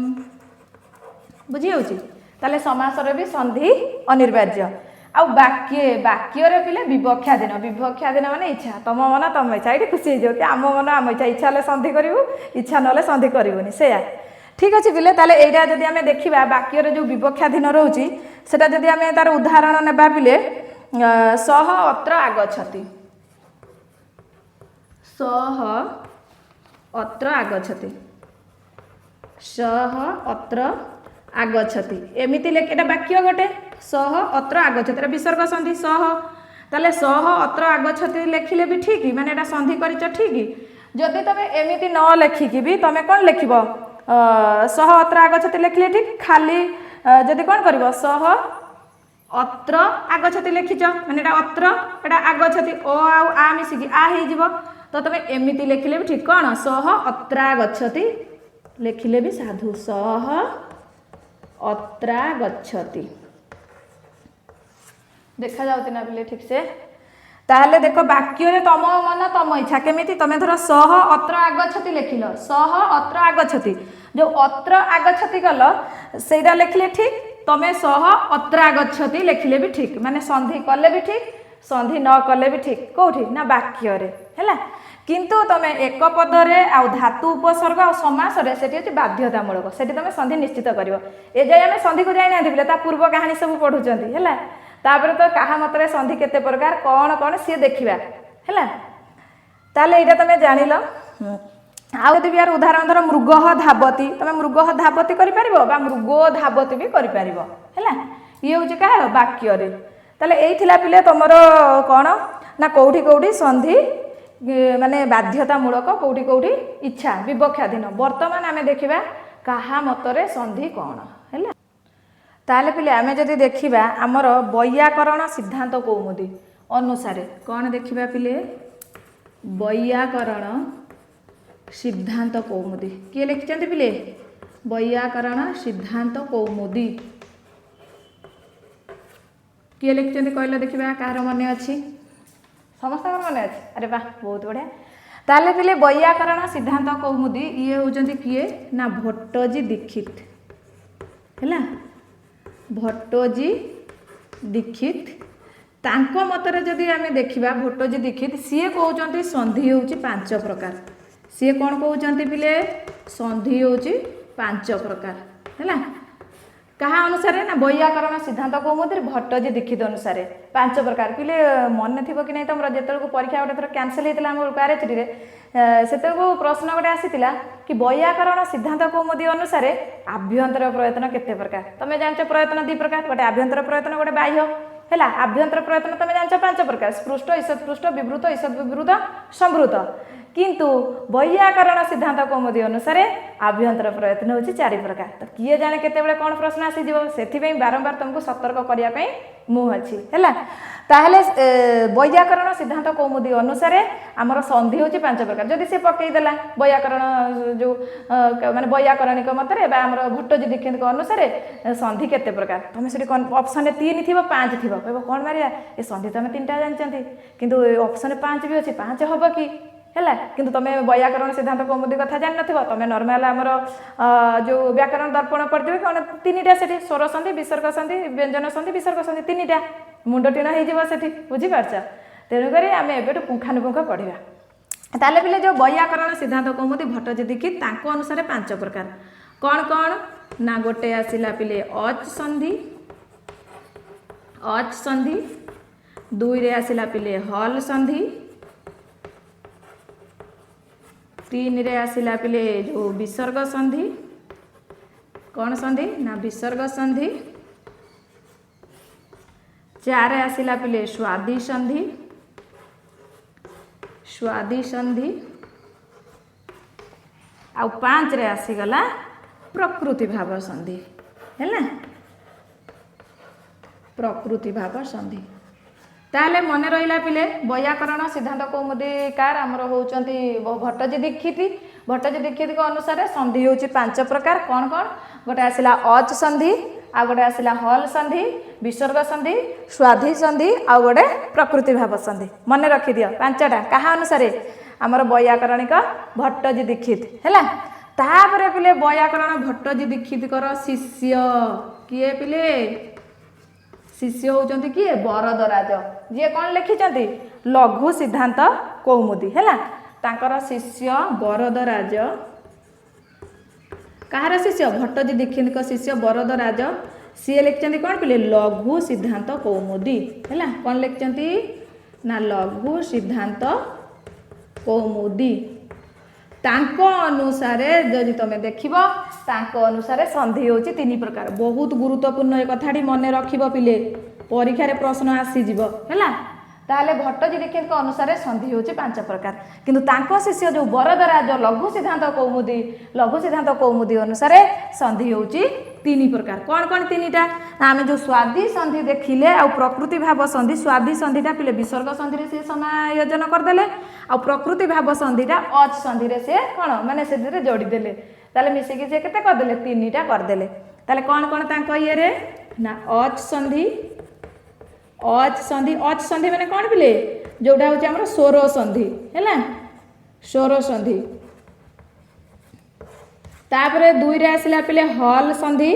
बुझी होची ताले समास रे भी संधि अनिवार्य आउ वाक्य रे पिले विवक्षा दिन माने इच्छा तम मन तम इच्छा ये खुशी हो कि आम मन आम इच्छा इच्छा ले संधि करू इच्छा नले संधि करबुनी सेया ठीक अच्छे पिले ताले एटा जदि आमे देखिबा वाक्य रे जो विवक्षा दिन रहउची सेटा जदि आमे तार उदाहरण नेबा पिले सह अत्र आगच्छति सह अत्र आगच्छति सह अत्र आगच्छति एमिति लेख एटा वाक्य गोटे सह अत्र आगच्छति विसर्ग संधि सह ताले सह अत्र आगच्छति लेखिले भी ठीक माने एटा संधि करिच ठीक जदि तमे एमिति न लेखिकी भी तमे कोन लेखिबो सह अत्र आगच्छति लेखिले ठीक खाली जदि कोन करबो सह अत्र आगच्छति लेखिच माने एटा अत्र एटा आगच्छति ओ आ मिसिकी आ हे जिवो तो तमे एमिति लेखिले भी ठीक कोन सह अत्र आगच्छति लेखिले भी साधु सह अत्र गच्छति देखा जाउती ना बिले ठीक से ताहले देखो वाक्य रे तम मन तम इच्छा केमिति तमे धर सह अत्र आगच्छति लेखिलो सह अत्र आगच्छति जो अत्र आगच्छति गलो सेटा लेखिले ठीक तमे सह अत्र आगच्छति लेखिले भी ठीक माने संधि कले भी ठीक संधि न कले भी ठीक कोठी ना वाक्य रे हैला किंतु तमे एक पद रे आ धातु उपसर्ग आ समास रे सेठी अछि बाध्यतामूलक सेठी तमे संधि निश्चित करिवो ए जाय हमें संधि को जाय ना दिबले ता पूर्व कहानी सब पढुचंती हैला तापर तो कहा मतरे संधि केते प्रकार कोन कोन से देखिबा हैला ताले एटा तमे जानिलो आ यदि यार उदाहरण धर मृगः धावती तमे मृगः धावती करि परिबो बा मृगो धावती भी करि परिबो हैला ये होचे कहार वाक्य रे ताले एइथिला पिले तमरो कोन ना कोठी कोठी संधि माने बाध्यतामूलक कोठी कोठी इच्छा विवक्षाधीन वर्तमान आमे देखिबा कहा मतरे संधि कोन हैला ताले पिले आमे जदि देखिबा हमर वैयाकरण सिद्धांत कौमुदी अनुसारे कोन देखिबा पिले वैयाकरण सिद्धांत कौमुदी किए लिखिचंती पिले वैयाकरण सिद्धांत कौमुदी किए लिखिचंती कहले देखिबा कार मने अछि समस्त मन अच्छे अरे वाह बहुत बढ़िया ताले पिले वैयाकरण सिद्धांत कौमुदी ये होचंती किए ना भट्टोजी दीक्षित हैला भट्टोजी दीक्षित तांको मतरे जदि आमे देखिबा भट्टोजी दीक्षित सीए कहउचंती संधि होउची 5 प्रकार सीए कोन कहउचंती पिले संधि होउची 5 प्रकार हैला कहा अनुसार ना वैयाकरण सिद्धांत कौमुदी भट्टोजी दीक्षित अनुसार 5 प्रकार पिले मन थिबो कि नै तमरा जेतल परीक्षा गोटे थर कैंसिल हेतला हमर कार्यचरी रे सेतल प्रश्न गोटे आसीतिला कि वैयाकरण सिद्धांत कौमुदी अनुसार आभ्यंतर प्रयत्न केते प्रकार तमे जानछ प्रयत्न 2 प्रकार गोटे आभ्यंतर प्रयत्न गोटे बाह्य हैला आभ्यंतर प्रयत्न तमे जानछ 5 प्रकार स्पृष्ट ईषद पृष्ठ विवृत ईषद विवृत संवृत किंतु वैयाकरण सिद्धांत कौमुदी अनुसार आभ्यंतर प्रयत्न होची 4 प्रकार तो किए जाने केते बेले कोन प्रश्न आसी दिबो सेथि पई बारंबार तुमको सतर्क करिया पई मुह अछि हैला ताहले वैयाकरण सिद्धांत कौमुदी अनुसार हमर संधि होची 5 प्रकार जदि से पकई देला वैयाकरण जो माने वैयाकरणिक मतरे बा हमर भट्टोजी दीक्षित को अनुसार संधि केते प्रकार तमे सेठी ऑप्शन 3 थिबो 5 थिबो कहबो कोन मारिया ए संधि तमे 3टा जानचंती किंतु ऑप्शन 5 भी अछि 5 हबो की हैला किंतु तमे वैयाकरण सिद्धांत कौमुदी कथा जान नथिबो तमे नॉर्मल हमर जो व्याकरण दर्पण पढ़िबे कोन 3टा सेठी स्वर संधि विसर्ग संधि व्यंजन संधि विसर्ग संधि 3टा मुंड टिना हे जिवो सेठी बुझी परछ तेनु करी आमे एबेटु पुंखानुपुंख पढ़िबा ताले पिले जो वैयाकरण सिद्धांत कौमुदी भट्टोजी दीक्षित तांको अनुसार 5 प्रकार कोन कोन ना गोटे आसिला पिले अच संधि 2 रे आसिला पिले हल संधि 3 रे आसिला पिले जो विसर्ग संधि कौन संधि ना विसर्ग संधि 4 रे आसिला पिले स्वादि संधि आ 5 रे आसीगला प्रकृति भाव संधि हैला प्रकृति भाव संधि ताले मने रहिला पिले वैयाकरण सिद्धांत कौमुदी कार हमर होउचंती भट्टोजी दीक्षित भट्टजी दीक्षित अनुसार संधि होची 5 प्रकार कौन कौन गोटे आसला अच संधि आ गोटे आसला हल संधि विसर्ग संधि स्वाधि संधि आ गोटे प्रकृति भाव संधि मन रखी दियो 5टा कहा अनुसार आमर वैयाकरणिक भट्टजी दीक्षित है तापर पिले वैयाकरण भट्टजी दीक्षित शिष्य किए पिले शिष्य होचंती किए वरदराज जी कौन लिखिंट लघु सिद्धांत कौमुदी है तांकर शिष्य वरदराज कहार शिष्य भट्टजी दीक्षित शिष्य वरदराज सी लिखिं कौन पिले लघु सिद्धांत कौमुदी है कौन लिखिं ना लघु सिद्धांत कौमुदी तांको अनुसारे जदि तुम देख अनुसार संधि होची 3 प्रकार बहुत गुरुत्वपूर्ण एक कथाटी मन रख पिले परीक्षा प्रश्न आसीज है ताहले भट्टजी दीक्षित अनुसार संधि होची 5 प्रकार किंतु तांको शिष्य जो वरदराज लघु सिद्धांत कौमुदी अनुसार संधि होची 3 प्रकार कौन कौन 3टा आम जो स्वाधि संधि देखिले आ प्रकृति भाव संधि स्वाधि संधिटा पिले विसर्ग संधि रे से समायोजन करदेले आ प्रकृति भाव संधिटा अच संधि रे से कौन माने से जोड़ी देले ताले मिसिकी से केते करदेले 3टा करदेले ताले कौन कौन तांको ये रे ना अच संधि माने कौन पिले जोटा होची हमर स्वर संधि हैला स्वर संधि तापरे 2 रे आसिला पिले हल संधि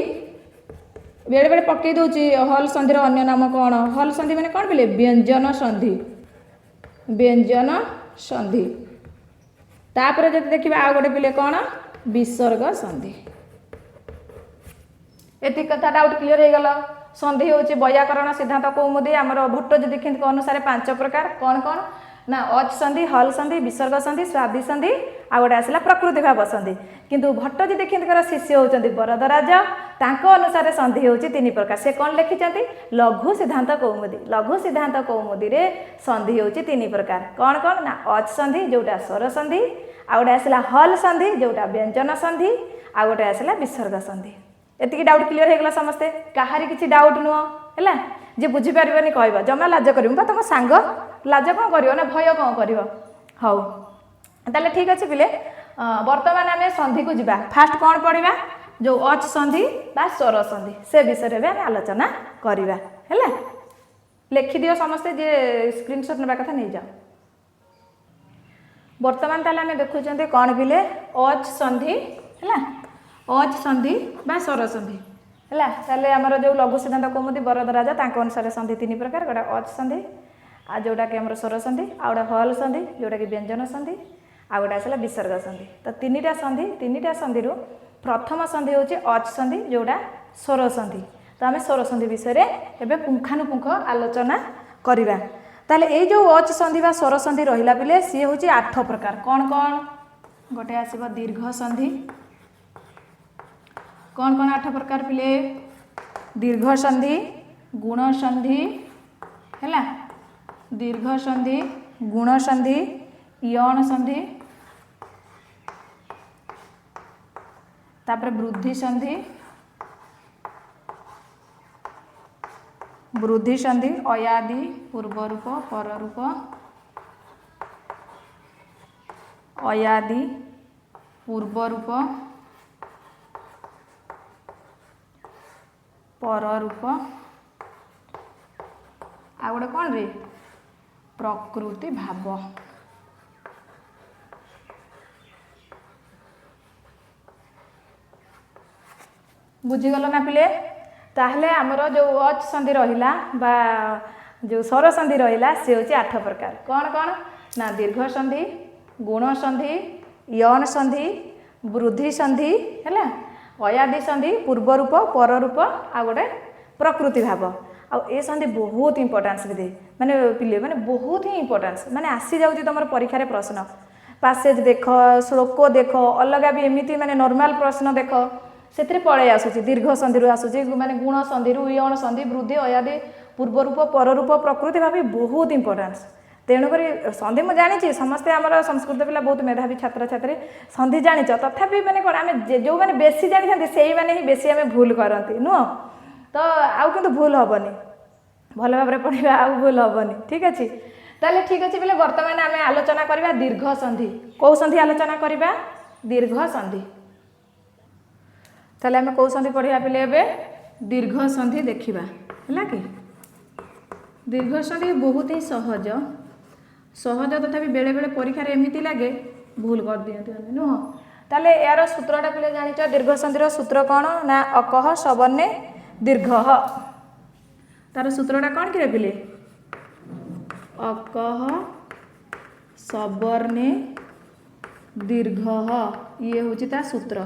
बेले बेले पकई दोची हल संधि रो अन्य नाम कौन हल संधि माने कौन पिले व्यंजन संधि तापरे जति देखिबा आ गोटे पिले कौन विसर्ग संधि एति कथा डाउट क्लियर हो गला संधि होची वैयाकरण सिद्धांत कौमुदी आमर भट्टजी दीक्षित अनुसार 5 प्रकार कौन कौन ना अच संधि हल संधि विसर्ग संधि स्वाधि संधि आ गोटे आसला प्रकृति भाव संधि किंतु भट्टजी दीक्षित शिष्य होचंती वरदराज तांको अनुसार संधि होची 3 प्रकार से कौन लिखिंट लघु सिद्धांत कौमुदी रे संधि होची 3 प्रकार कौन कौन ना अच संधि जोटा स्वर संधि आ गोटे आसला हल संधि जोटा व्यंजन संधि आ गोटे आसला विसर्ग संधि एतिकी डाउट क्लियर होगला समस्ते कहारी किसी डाउट नुह है जे बुझी पारबनी कहबा जमा लाज कर तुम सांग लाज कौन कर ना भय कौन कर हौ ताले ठीक अच्छे पिले वर्तमान आम संधि को जीवा फास्ट कौन पढ़ा जो अच संधि बा स्वर संधि से विषय में आलोचना करवा है लिखिदियो समस्ते जे स्क्रीनशॉट नेबा कथा नहीं जाओ वर्तमान ताले आम देखुं कौन पिले अच संधि है अच संधि बा स्वर संधि है ताले आमर जो लघु सिद्धांत कौमुदी वरदराज तांको अनुसार संधि 3 प्रकार गोटे अच संधि आ जोटा कि आमर स्वर संधि आ गोटे हल संधि जोटा कि व्यंजन संधि आ गोटे आसला विसर्ग संधि तो 3टा संधि प्रथम संधि होची अच संधि जोटा स्वर संधि तो आम स्वर संधि विषय में पुंखानुपुंख आलोचना करवा ताले ए जो अच संधि बा स्वर संधि रहिला पिले सी होची 8 प्रकार कौन कौन गोटे आसीबो दीर्घ संधि कौन कौन 8 प्रकार पिले दीर्घ संधि गुण संधि है दीर्घ संधि गुण संधि यौन संधि तापर वृद्धि संधि अयादि पूर्व रूप पर रूप अयादि पूर्व रूप पर रूप आ गोटे कौन रे प्रकृति भाव बुझीगल ना पिले ताहले आमर जो अच संधि रहिला बा जो स्वर संधि रहिला से होची 8 प्रकार कौन कौन ना दीर्घ संधि गुण संधि यौन संधि वृद्धि संधि है अयादि संधि पूर्व रूप पर रूप आ गोटे प्रकृति भाव आ संधि बहुत इंपोर्टान्स दे माने पिले माने बहुत ही इंपोर्टान्स माने आसी जाउची तुम परीक्षा प्रश्न पासेज देख श्लोक देख अलग भी एमती माने नॉर्मल प्रश्न देख से पलि आसूँ दीर्घ संधि आसूँ माने गुण संधि यौन संधि वृद्धि अयादि पूर्व रूप पर रूप प्रकृति भाव बहुत इंपोर्टान्स तेणुक संधि मुझे जानी समस्ते आम संस्कृत पिला बहुत मेधावी छात्र छात्री संधि जानी तथापि मैंने कौन आम जो मैंने बेसी जानी से मैंने ही बेसी आम भूल करती नुह तो आउ कि भूल हेनी भल भाव में पढ़ा आउ भूल हेनी ठीक अच्छे ताले ठीक अच्छे बोले बर्तमान आम आलोचना करवा दीर्घ संधि कौ संधि आलोचना करवा दीर्घ संधि। ताले आम कौ संधि पढ़िया पिले एबे दीर्घ संधि देखिबा है कि दीर्घ संधि बहुत ही सहज सहज तथापि बेले बेले परीक्षा एमती लगे भूल कर दियंती नुह। ताले यार सूत्रटा पिले जानिଛ दीर्घ संधिर सूत्र कौन ना अकह सवर्णे दीर्घ। तार सूत्रटा कौन कि पिले अकह सवर्णे दीर्घ ये हूँ ता सूत्र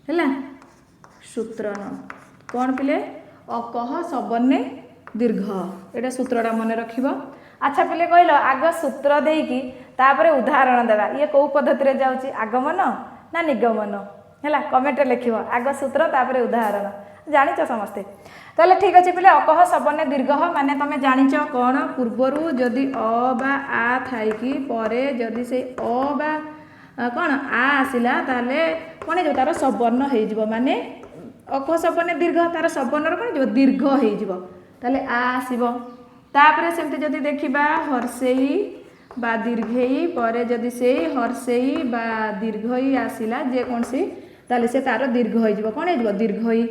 है सूत्र कौन पिले अकह सवर्णे दीर्घ एटा सूत्रटा मन रखिब। अच्छा पिले कहल आग सूत्र देकी तापर उदाहरण देवा ये कौ पद्धति रे जाउची आगमन ना निगमन है कमेंट लिखिब आग सूत्र तापर उदाहरण जानिच समस्ते। ताले ठीक अच्छे पिले अकह सवर्णे दीर्घ माने तमे जानिच कौन पूर्वरु जदि अ बा आ थाइकी परे जदि से अ बा कौन आ आसिला ताले कौन हो तार सवर्ण हो माने अकह सवर्णे दीर्घ तार सवर्णर कौन हो दीर्घ हो ताले आ आसिब। तापर सेमती जदि देखिबा हर्षेई बा दीर्घेई परे जदि से हर्षेई बा दीर्घई आसिला जे कौन सी ताले से तार दीर्घ हो कौन हो दीर्घई।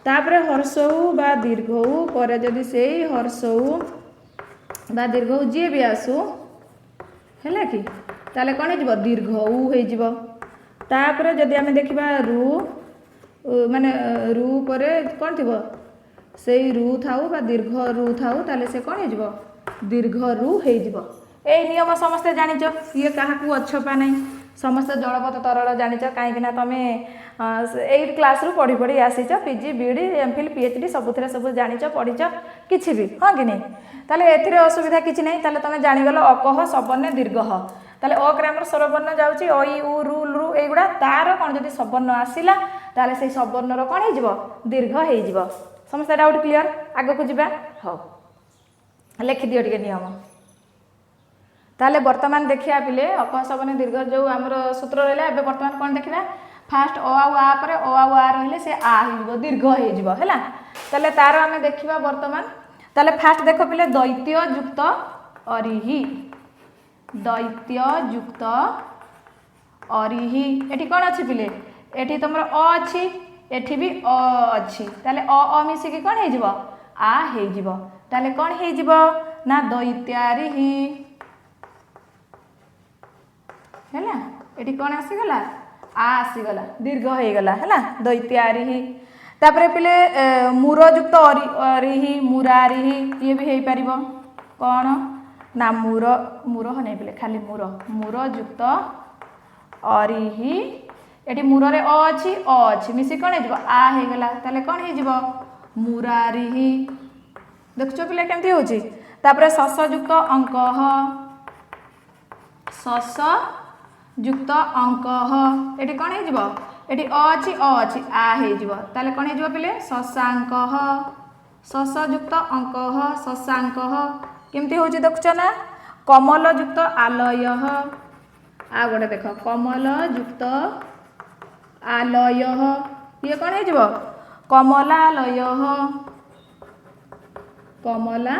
तापर हर्षऊ बा दीर्घऊ परे जदि से हर्षऊ बा दीर्घऊ जी भी आसू है कि ताले कौन हो दीर्घऊ हो। तापर जदि आम देखिबा रु माने रु परे कौन थी से रु थाऊ बा दीर्घ रु थाऊ ताले से कौन हो दीर्घ रु हो। नियम समस्ते जानिच ये क्या अच्छपा ना समस्त जलपथ तरल जानिच कहीं तुम एट क्लास रु पढ़ी पढ़ी आसीच पीजी बीडी एमफिल पीएचडी सबुथिरे सब जानिच पढ़ीच किछि भी हाँ कि नहीं ताले एथिरे असुविधा किछि नहीं ताले तुम जानिगल अकह सवर्णे दीर्घ ताले अग्रामर स्वरवर्ण जाउची अ इ उ रु लु एगुड़ा तार कौन जदि सवर्ण आसिला ताले से सवर्णर कौन हो दीर्घ हो। समस्त डाउट क्लियर आग को जीवा हाँ लिखिदियो टिके नियम। ताले वर्तमान देखिया पिले अकह सवर्णे दीर्घ जो आमर सूत्र रहा है बर्तमान कौन देखा फास्ट अ आउ आ पर अ आउ आ रही से आ हो दीर्घ हो ताले तार आम देखा वर्तमान ताले फास्ट देख पिले दैत्य युक्त अरिहि दैत्य युक्त अरिहि एठी कौन अच्छी पिले एठी तुमर अ अच्छी एठी भी अ अच्छी ताले अ मिसिकी कौन हो आ हो ताले कौन हो ना दैत्यारिहि है एठी कौन आसीगला आ आसीगला दीर्घ होगला है दैत्यारिहि। तापर पिले मूरयुक्त अरिहि मुरारिहि ये भी हो पार कौन ना मूर मूर नहीं पिले खाली मूर मूरयुक्त अरिहि एटी मूर रे अ अच्छी मिसी कौन हो आ होगला ताले कौन हो मुरारिहि। देखुच पिले केमती होची। तापर ससयुक्त अंक सस युक्त अंक एटी कौन हो एटी अ अच्छी आ हो ताले कौन हो पिले शशांक ससयुक्त अंक शशांक केमती हो देखुच ना कमल युक्त आलय आ गोटे देख कमल युक्त आलय ये कौन हो कमलालय कमलालय।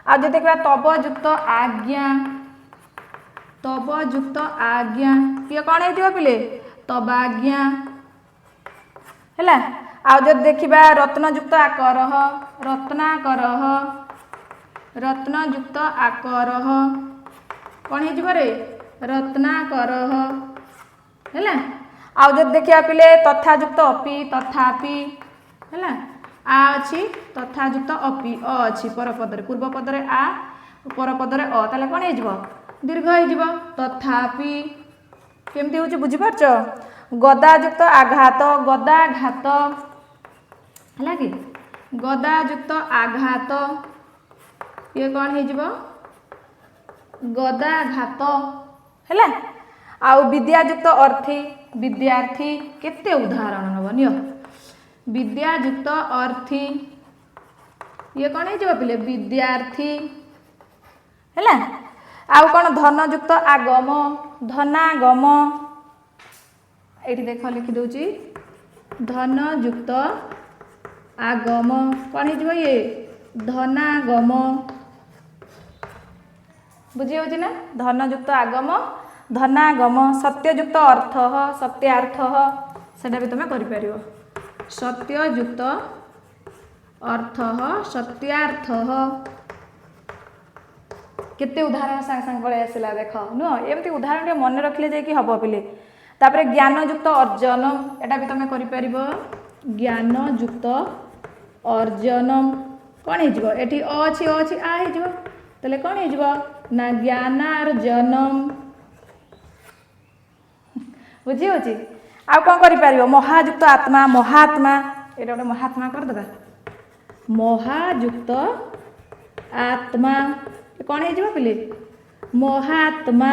आज देखा तब युक्त आज्ञा तब युक्त आज्ञा ये कौन हो पिले तबाज्ञा है। आज जब देखा रत्नयुक्त आकर रत्नाकर रत्नयुक्त आकर कौन हो रत्नाकर है। आज जब देखा पिले तथायुक्त अपि तथापि है आ अच्छी तथायुक्त अपि अ अच्छी परपदरे पूर्व पदरे आ परपदरे अ ताले कौन हो दीर्घ हो तथापि केमती हो बुझीपारच। गदायुक्त आघात गदाघात है कि गदायुक्त आघात ये कौन हो गदाघात है। आउ विद्यायुक्त अर्थी विद्यार्थी केते उदाहरण नब नियो विद्यायुक्त अर्थी ये कौन हो पिले विद्यार्थी है। आउ कौन धनयुक्त आगम धनागम ये देख लिखिदे धनयुक्त आगम कौन हो ये धनागम बुझी हो ना धनयुक्त आगम धनागम सत्ययुक्त अर्थ सत्यार्थ सेटा भी तुम कर सत्ययुक्त अर्थ सत्यार्थ केते उदाहरण सांग सांग पड़े आसला देख नुह एमती उदाहरण मन रखले जाकि हम पिले तापर ज्ञानयुक्त अर्जन एटा भी तुम कर ज्ञानयुक्त अर्जन कौन हो ये अच्छी आ हो कौन हो ना ज्ञानार्जनम बुझी हो आ कौन कर महायुक्त आत्मा महात्मा ये गोटे महात्मा करदे महायुक्त आत्मा कौन हो पिले महात्मा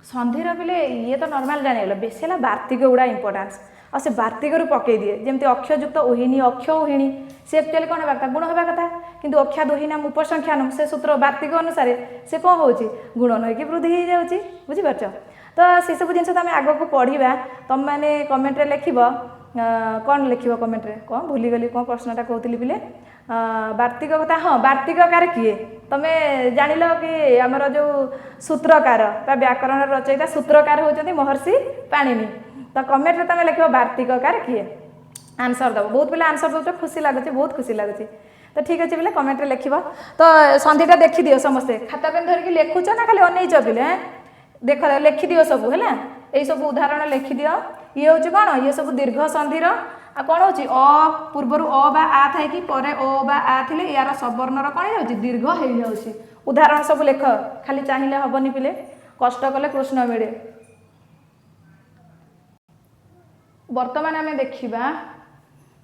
संधिर पिले ये तो नॉर्मल जानीगल बेस है वार्तिक गुड़ा इंपोर्टान्स और से वार्तिक पकई दिए जमी अक्षयुक्त ओहिणी अक्ष ओहिणी से एक्चुअली कौन होगा गुण होगा कथा किंतु अक्षाद ओहिनाम उपसंख्यानम से सूत्र वार्तिक अनुसार से कौन हो गुण नईकि वृद्धि हो जाऊँगी बुझीपार तो से सब जिन आम आग को पढ़ा तुम मैंने कमेंट लिख कौन लिख कमेंट कौन भूलीगली कौन प्रश्नटा कहती पिले वार्तिक कथा हाँ वार्तिककार किए तुम्हें जान कि आमर जो सूत्रकार व्याकरण रचयिता सूत्रकार होती महर्षि पाणिनि तो कमेंट में तुम लिख वार्तिककार किए आंसर दब बहुत पिला आंसर दो खुशी लगुच बहुत खुशी लगुच तो ठीक अच्छे पिले कमेंट लिख तो संधिटा देखी दियो समस्ते खाता पेन धरिक लिखुच ना खाली अनईच पिले देख लिखि दियो सब है यही सब उदाहरण लिखि दियो ये हूँ कौन ये सब दीर्घ संधिर आ कौन हो पूर्वर अ बा आ थाई कि परे अ बा आ थिले यार सबर्णर कौन हो दीर्घ हो जाऊँगी उदाहरण सब लेख खाली चाहिए हेनी पिले कष्ट कले कृष्ण मिले बर्तमान आम देखा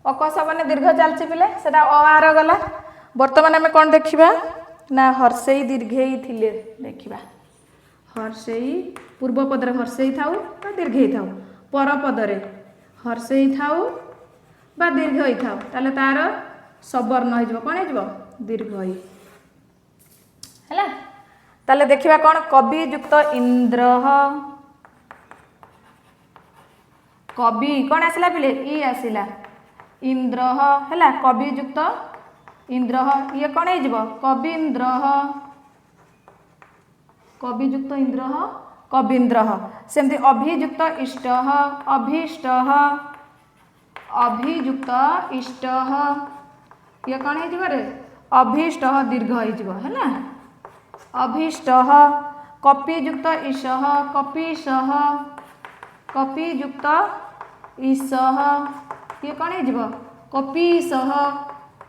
अकस मैंने दीर्घ चलती पिले से आर गला बर्तमान आम कौन देखा ना हर्षई दीर्घई थिले देखा हर्षई पूर्व पदरे हर्षई थाऊ बा दीर्घई थाऊ पर पदरे हर्षई थाऊ बा दीर्घई थाऊ ताले तार सबर्ण हो कौन हो दीर्घई है ताले देखा कौन कवियुक्त इंद्र कवि कौन आसला पिले ई आसला इंद्र है कवियुक्त इंद्र ये कौन हो कवींद्र कवियुक्त इंद्र कवींद्र सेमती अभियुक्त इष्ट अभीष्ट अभियुक्त इष्ट ये कौन हो अभीष्ट दीर्घ हो अभीष्ट कपियुक्त ईश कपीश कपियुक्त ईश ये कौन हो कपीश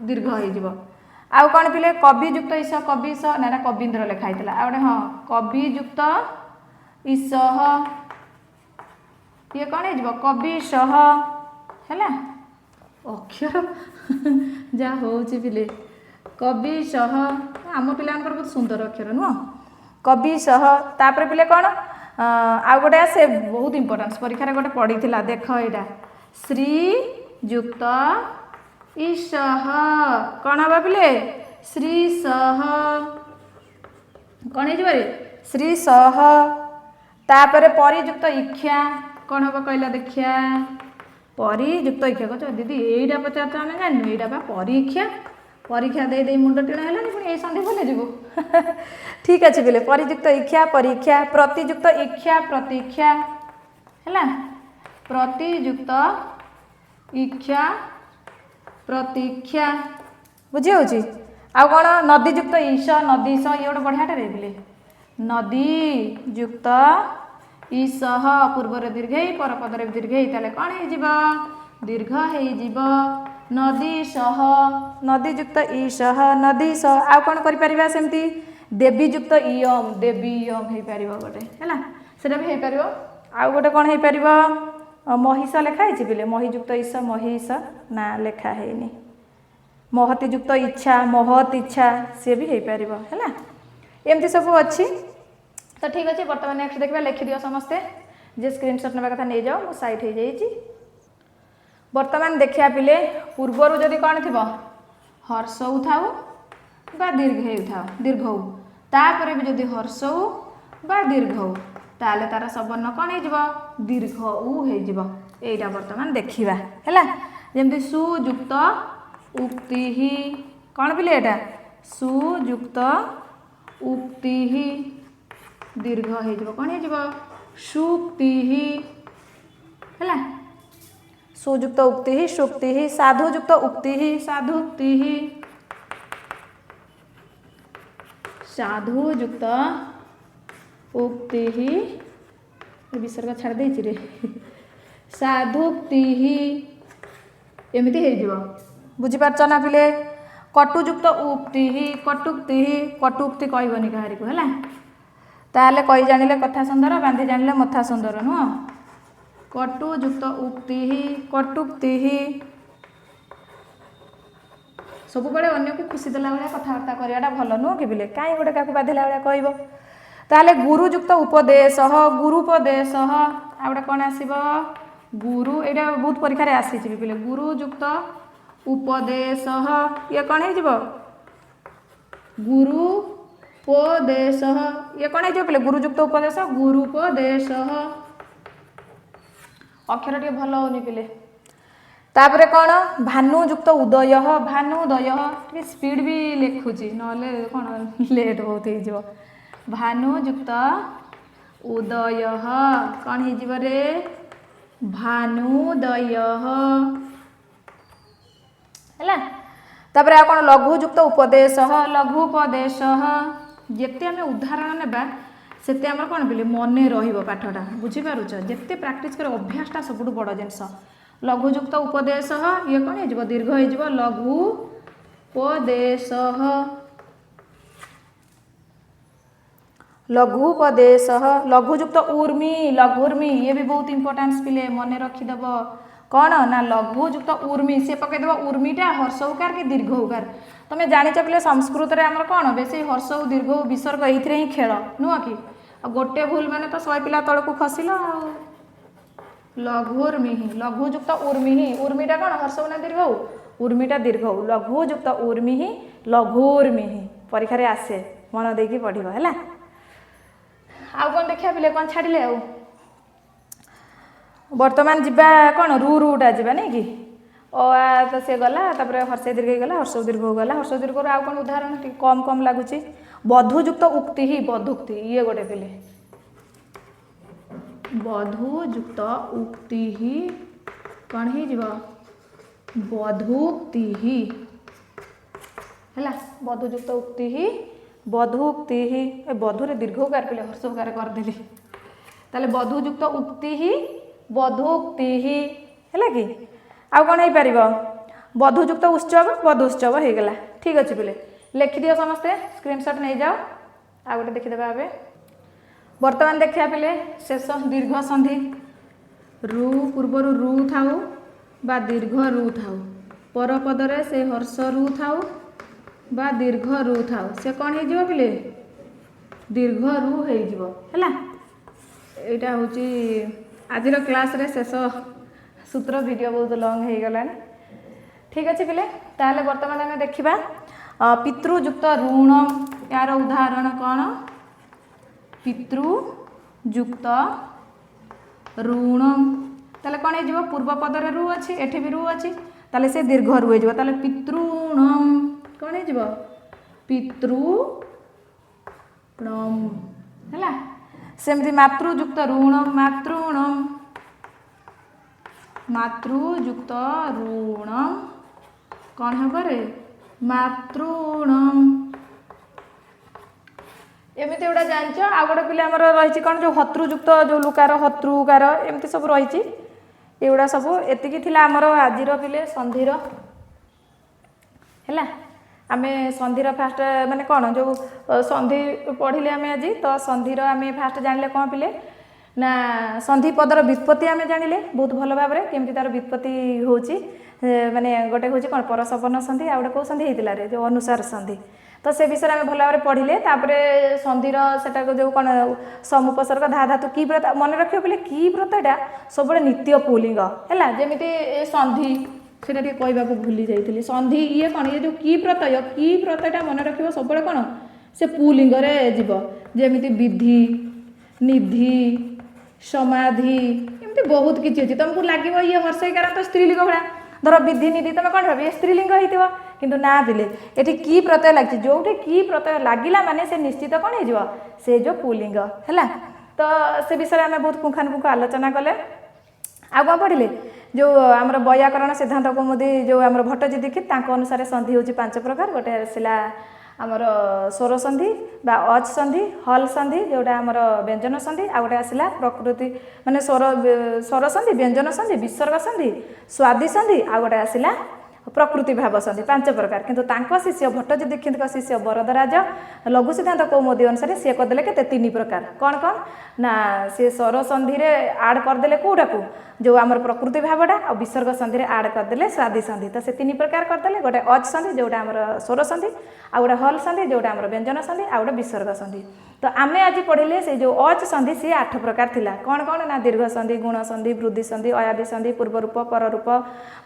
दीर्घ हो आउ कौन पिले कवियुक्त ईश कविश ना कवींद्र लिखाई आ गए हाँ कवियुक्त ईश ये कौन हो कविश है अक्षर जहाँ हो पिले कविश आम पिला बहुत सुंदर अक्षर नुह कविश तापर पिले कौन आउ गोटे आसे बहुत इंपोर्टान्स परीक्षा गोटे पड़ी थी देख यहाँ श्रीयुक्त ईश कौन हम पिले श्रीश कौन हो श्रीश तापर परियुक्त इच्छा कौन हम कहला देखिया परियुक्त इच्छा कह दीदी यहीटा पचार आम जान यहीटा परीक्षा परीक्षा दे दे मुंड टीण है पुणी ये संधि भूल जीव ठीक अच्छे पिले परियुक्त इच्छा परीक्षा प्रतियुक्त इच्छा प्रतीक्षा है प्रतियुक्त इच्छा प्रतीक्षा बुझी हो आउ कौन नदीयुक्त ईश नदीश ये गोटे बढ़ियाटे पिले नदीयुक्त ईश पूर्वर दीर्घई पर पदर दीर्घई ताले कौन हो दीर्घ हो नदीश नदीयुक्त ईश नदीश आउ कौन कर सेमती देवीयुक्त इयम देवी इयम हो पार गोटे है से भी हो पार आउ गोटे कौन हो पार महिष लिखाई पिले महियुक्त ईश महिष ना लिखा है महतीयुक्त इच्छा महत इच्छा सी भी हो पार है एमती सब अच्छी तो ठीक अच्छे बर्तमान नेक्स्ट देखा लिखि दियो समस्ते जे स्क्रीनशॉट नेबा कथा नहीं जाओ मो साइट हो जाइए बर्तमान देखिया पिले पूर्वर जदि कौन थी हर्ष थाऊ बा दीर्घ थाऊ दीर्घ तापर भी जदि हर्ष बा दीर्घ ताले तार सबर्ण कौन हो दीर्घ उ हो यहीटा बर्तमान देखा है जमी सुयुक्त उक्ति कौन पिले यहाँ सुयुक्त उक्ति दीर्घ हो कौन हो सूक्ति है सुयुक्त उक्ति सूक्ति साधुयुक्त उक्ति साधुक्ति साधुयुक्त उक्ति विसर्ग छाड़ देछि रे साधुक्ति एमती हो बुझीपार ना पिले कटुयुक्त उक्ति कटुक्ति कटुक्ति कहबनी कहारी को है ताहले कही जानिले कथा सुंदर बांधी जानिले मथा सुंदर नुह कटुयुक्त उक्ति कटुक्ति सब बड़े अन्य को खुशी देला भाया कथबार्ता कराटा भल नुह कि बिले कहीं गोटे क्या बाधिला भाया कहब ताहले गुरुयुक्त उपदेश गुरुपदेश आ गोटे कौन आसब गुरु यहाँ बहुत परीक्षा आसी पिले गुरुयुक्त उपदेश ये कौन हो गुरुपदेश ये कौन हो पिले गुरुयुक्त उपदेश गुरुपदेश अक्षर टे भल होनी पिले तापरे कौन भानुयुक्त उदय भानुदय टे स्पीड भी लिखुची ना कौन लेट बहुत हो भानुयुक्त उदय कौन हो रे भानुदय है तापर आ कौन लघुयुक्त उपदेश लघुपदेश जिते आम उदाहरण नेबा सेते आमर कौन बोले मन रठटा बुझीपारुच जिते प्राक्ट कर अभ्यासटा सबुठ बड़ जिनस लघुयुक्त उपदेश ये कौन हो दीर्घ हो लघुपदेश लघुपदेश लघुयुक्त उर्मी लघुर्मी ये भी बहुत इंपोर्टेंस पिले मन रखीदेव कौन ना लघुयुक्त उर्मी सी पकईदेव उर्मीटा हर्ष उकार कि दीर्घ उकार तुम्हें जाच पे संस्कृत में आमर कौन बेसी हर्ष दीर्घ विसर्ग ये ही खेल नुह कि गोटे भूल मैंने तो 100 पिला तलू खसल लघुर्मी लघुयुक्त उर्मी उर्मीटा कौन हर्ष ना दीर्घ उर्मीटा दीर्घ लघुयुक्त उर्मी लघुर्मी परीक्षा आसे मन देकी पढ़ है आउ कौन देखा पिले कौन छाड़िले आउ वर्तमान जीवा कौन रूटा जीवा नहीं कि तो सी गला हर्ष दीर्घ गला हर्ष दीर्घ गला हर्ष दीर्घ आउ कौन उदाहरण कम कम लगुच बधुयुक्त उक्ति ही बधुक्ति ये गोटे पिले बधुयुक्त उक्ति ही कौन हो बधुक्ति ही है बधुयुक्त उक्ति ही बधुक्ति ही बधुरे दीर्घ उकार पिले हर्ष उकार करदेली ताले बधुयुक्त उक्ति ही बधुक्ति ही है कि आउ कौन हो पार बधुयुक्त उत्सव बधुत्सव हो गला ठीक अच्छे पिले लिखिदियो समस्ते स्क्रीनशॉट नहीं जाओ आ गोटे देखीदे ए बर्तमान देखा पिले शेष दीर्घ संधि रु पूर्वर रु थाऊ बा दीर्घ रु थाऊ पर पदरे से हर्ष रु थाऊ बा दीर्घ रु थाऊ से कौन हो पिले दीर्घ रु हो यहाँ हूँ आज क्लास रे शेष सूत्र वीडियो बहुत लंग हो गला ठीक अच्छे पिले ताहले वर्तमान आम देखा पितृयुक्त ऋण यार उदाहरण कौन पितृयुक्त ऋण ताले कौन हो पूर्व पदर रु अच्छी एठी भी रु अच्छी ताले से दीर्घ रु हो ताले पितृणम कौन हो पितृणम है सेमती मातृयुक्त ऋण मातृणम मातृयुक्त ऋण कौन हम रे मातृणम एमती गोटा जान आ गोटे पिले आमर रही कौन जो हतृयुक्त जो लुकार हतृकार एमती सब रही एगुड़ा सब एतिकी आमर आज पिले संधिर है आम संधिर फास्ट माने कौन जो संधि पढ़िले आम आज तो संधिर आम फास्ट जानिले कौन पिले ना संधि पदर व्युत्पत्ति आम जानिले बहुत भल भाव में केमती तार व्युत्पत्ति होची माने गोटे हूँ कौन परसपन्न संधि आ गोटे कौ संधि होता रे जो अनुसार संधि तो से विषय आम भल भाव में पढ़िले तापरे संधिर सेटा जो कौन समुपसर्ग धा धातु की व्रत मन रखियो बोले की व्रतटा सब नित्य पुलिंग है जमीती संधि से कहवाक भूली जाइए संधि ये कौन ये जो की प्रत्यय मन रखियो सब कौन से पुलिंग जीव जमीती विधि निधि समाधि एमती बहुत किसी अच्छी तुमको लगे ये हर्षईकार तो स्त्रीलिंग भाया धर विधि निधि तुम कौन भाव ये स्त्रीलिंग हो किंतु ना पिले ये की प्रत्यय लगी जो की प्रत्यय लगिला माने से निश्चित कौन हो से जो पुलिंग है तो से विषय आम बहुत पुंखानुपुंख आलोचना कले आ कौन पढ़िले जो आम वैयाकरण सिद्धांत कौमुदी जो आम भट्टजी दीक्षित अनुसार संधि हूँ 5 प्रकार गोटे आसला आमर स्वर संधि बा अच संधि हल संधि जोटा आमर व्यंजन संधि आ गोटे आसला प्रकृति माने स्वर संधि व्यंजन संधि विसर्ग संधि स्वादि संधि आ गोटे आसला प्रकृति भाव संधि 5 प्रकार किंतु तांको शिष्य भट्टजी दीक्षित शिष्य वरदराज लघु सिद्धांत कौमुदी अनुसार सी करदे के 3 प्रकार कौन कौन ना सी स्वर संधि रे आड करदे कौटा को जो आमर प्रकृति भावटा आ विसर्ग संधि रे आड करदे स्वादि संधि तो से 3 प्रकार करदे गोटे अच संधि जोटा आमर स्वर संधि आ गोटे हल संधि जोटा आमर व्यंजन संधि आ गोटे विसर्ग संधि तो आमे आज पढ़िले से जो अच संधि सी 8 प्रकार थिला कौन कौन ना दीर्घ संधि गुण संधि वृद्धि संधि अयादि संधि पूर्व रूप पर रूप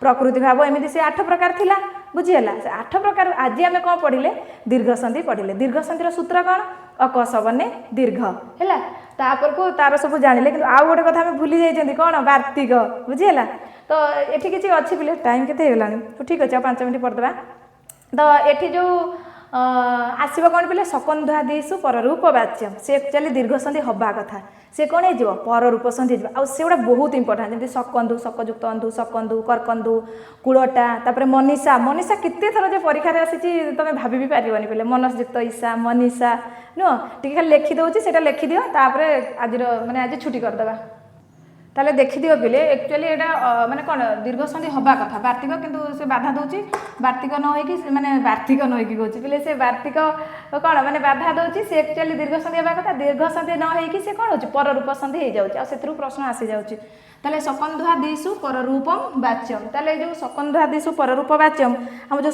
प्रकृति भाव एमती से 8 प्रकार थिला बुझीगला से 8 प्रकार आज आम कौन पढ़िले दीर्घ संधि पढ़िले दीर्घ संधि सूत्र कौन अकस बने दीर्घ है तापर को तार सब जानिले कि आउ गोटे कथा भूली जाइछन्ती कौन वार्तिक बुझीगला तो एठी किछि अछि बिले टाइम केते हेलानी तो ठीक अछि 5 मिनिट पढ़दबा तो एठी जो आसब कौन पे सकंधादिषु पररूप वाच्यम से एक्चुअली दीर्घ संधि हवा कथा से कौन हो पररूप संधि आ से गुड़ा बहुत इंपोर्टाट जमी सकंधु सकयुक्त अंधु सकंधु करकंधु कूलटा तापर मनीषा मनीषा केते थर जे परीक्षा आसी तुम भाभी भी पारबनी पे मनसयुक्त ईशा मनीषा नुह टी खाली लिखि दूसरी से लिखिदि तापर आज माने आज छुट्टी करदे ताले देखिदियो पिले एक्चुअली एटा माने कोन दीर्घ संधि हवा कथा वार्तिक किंतु से बाधा दउची वार्तिक न होई कि माने वार्तिक न होई कि कहूची पिले से वार्तिक कोन माने बाधा दउची से एक्चुअली दीर्घ संधि हवा कथा दीर्घ संधि न होई कि से कोन होची पर रूप संधि हे जाउची आ सेत्रु प्रश्न आसी जाउची ताले सकंधादिषु पररूपम वाच्यम ताले जो सकंधादिषु पररूप वाच्यम हम जो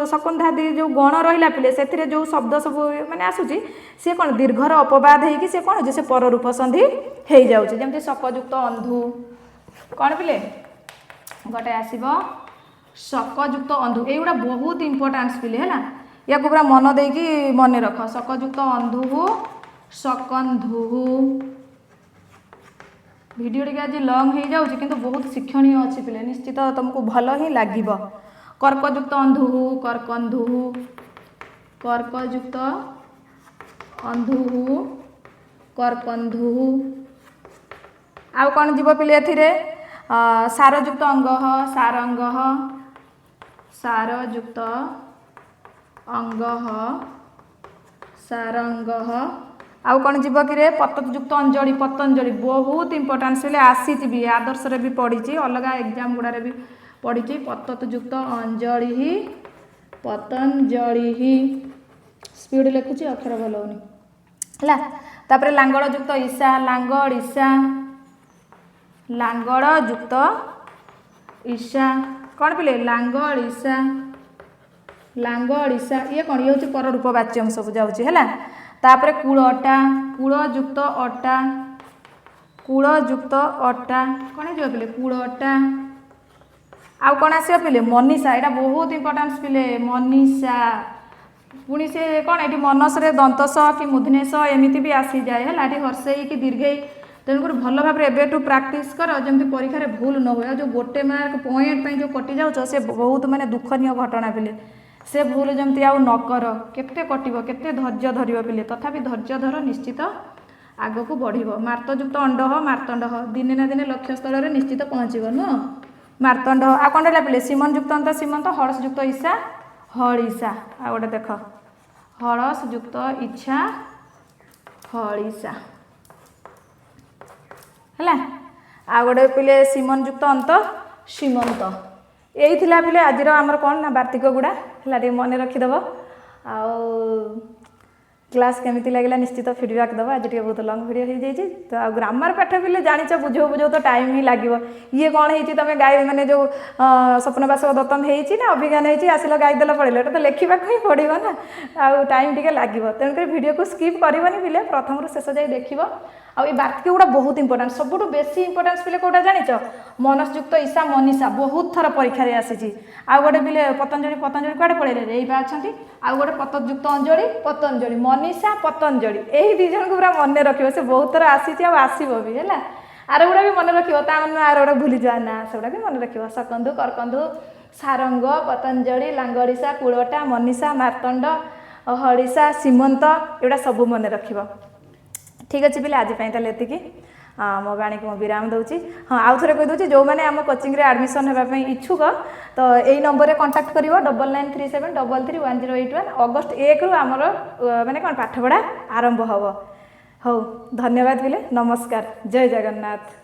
सकंधादि जो गण रहिला पिले सेथिरे जो शब्द सब माने आसुची से कोन दीर्घर अपवाद हे कि से कोन जे से पररूप संधि हे जाउची जेमति सकयुक्त अंधु कौन पिले गोटे आसब सकयुक्त अंधु एगुड़ा बहुत इंपोर्टान्स पिले है या पूरा मन देकी मन रख सकयुक्त अंधु सकंधु वीडियो टी आज लंग हो जाऊँगी किंतु बहुत शिक्षणीय अच्छी पिले निश्चित तुमको भल ही लगे कर्कयुक्त अंधु कर्कंधु कर्कयुक्त अंधु कर्कंधु आउ कौन जीव पिले एथिरे सारयुक्त अंग सारंग सारयुक्त अंग सारंग आउ कौन जीव कि पतयुक्त अंजलि पतंजलि बहुत इंपोर्टान्स पे आसी भी आदर्श भी पढ़ी अलग एग्जाम गुड़ा भी पढ़ी पतयुक्त अंजलि पतंजलि स्पीड लिखुची अक्षर भल होनी है लांगड़युक्त ईशा लांगड़ ईशा लांगड़ युक्त ईशा कौन पिले लांगड़ ईशा ये कौन ये पर रूप वाच्यम सब जाऊँगी है तापर कूलटा कूलयुक्त अटा कूलयुक्त अटा कौन हो पिले कूलटा आउ कौन आस पिले मनीषा यहाँ बहुत इंपोर्टान्स पिले मनीषा पुणी से कौन ये मनस दंतस कि मूर्धनेश एमती भी आसी जाए है हर्षई कि दीर्घई तेणुक भल भाव एबेठू प्राक्टिस कर जमी परीक्षा भूल न हुए जो गोटे मार्क पॉइंट जो कटि जाऊँ से बहुत माने दुखनीय घटना पिले से भूल जमती आउ न कर केते कटिब केते धैर्य धरिब पिले तथापि धैर्य धर निश्चित आग को बढ़ मार्तयुक्त अंड मार्तंड दिने ना दिने लक्ष्य स्थल में निश्चित पहुँचब नुह मार्तंड आ कौन रहा पिले सीमनयुक्त अंत सीमंत हर्षयुक्त ईशा हड़ीसा आ गोटे देख हड़सयुक्त इच्छा हड़ीसा है आ गोटे पिले सीमनयुक्त अंत सीमंत यही थिला पिले आज आमर कौन ना वार्तिक गुड़ा है मन रखीदेव आउ क्लास केमी लगे निश्चित फीडबैक दब आज बहुत लंग वीडियो हो जाए तो ग्रामर पाठ पिले जानिच बुझो बुझो तो टाइम ही लगे ये कौन है तुम गाई मैंने जो स्वप्नवास दत्तम होना अभिज्ञान होती आसिल गाई देला पड़े तो लिखा ही पड़ो ना आउ टाइम टे लगे तेणुक वीडियो को स्किप करनी पिले प्रथम शेष जाए देख आ वार्तिक गुड़ा बहुत इंपोर्टाट सबुठ बेसी इंपोर्टान्स पिले कौटा जानिच मनसयुक्त ईशा मनीषा बहुत थर परीक्षा आसी आउ गोटे पिले पतंजलि पतंजलि कड़े पड़े रेबा अच्छा आउ गोटे पतयुक्त अंजलि पतंजलि मनीषा पतंजलि यही दी जन को पूरा मन रखियो से बहुत थर आसी आसब भी है आर गुड़ा भी मन रखियो तान आर गुड़ा भूली जा ना से गुड़ा भी मन रखियो सकंधु करकंधु सारंग पतंजलि लांगड़ीसा कूलटा मनीषा मार्तंड हड़ीसा सीमंत एगुड़ा सब मन रखियो ठीक अच्छे पिले आज ये मो गाणी को विराम दूची हाँ आउ थे कहीदे जो मैंने आम कोचिंग आडमिशन होगापी इच्छुक तो यही नंबर में कंटाक्ट कर 9937331081 अगस्ट 1 रु आमर माने कौन पाठपढ़ा आरंभ हम हो धन्यवाद पिले नमस्कार जय जगन्नाथ।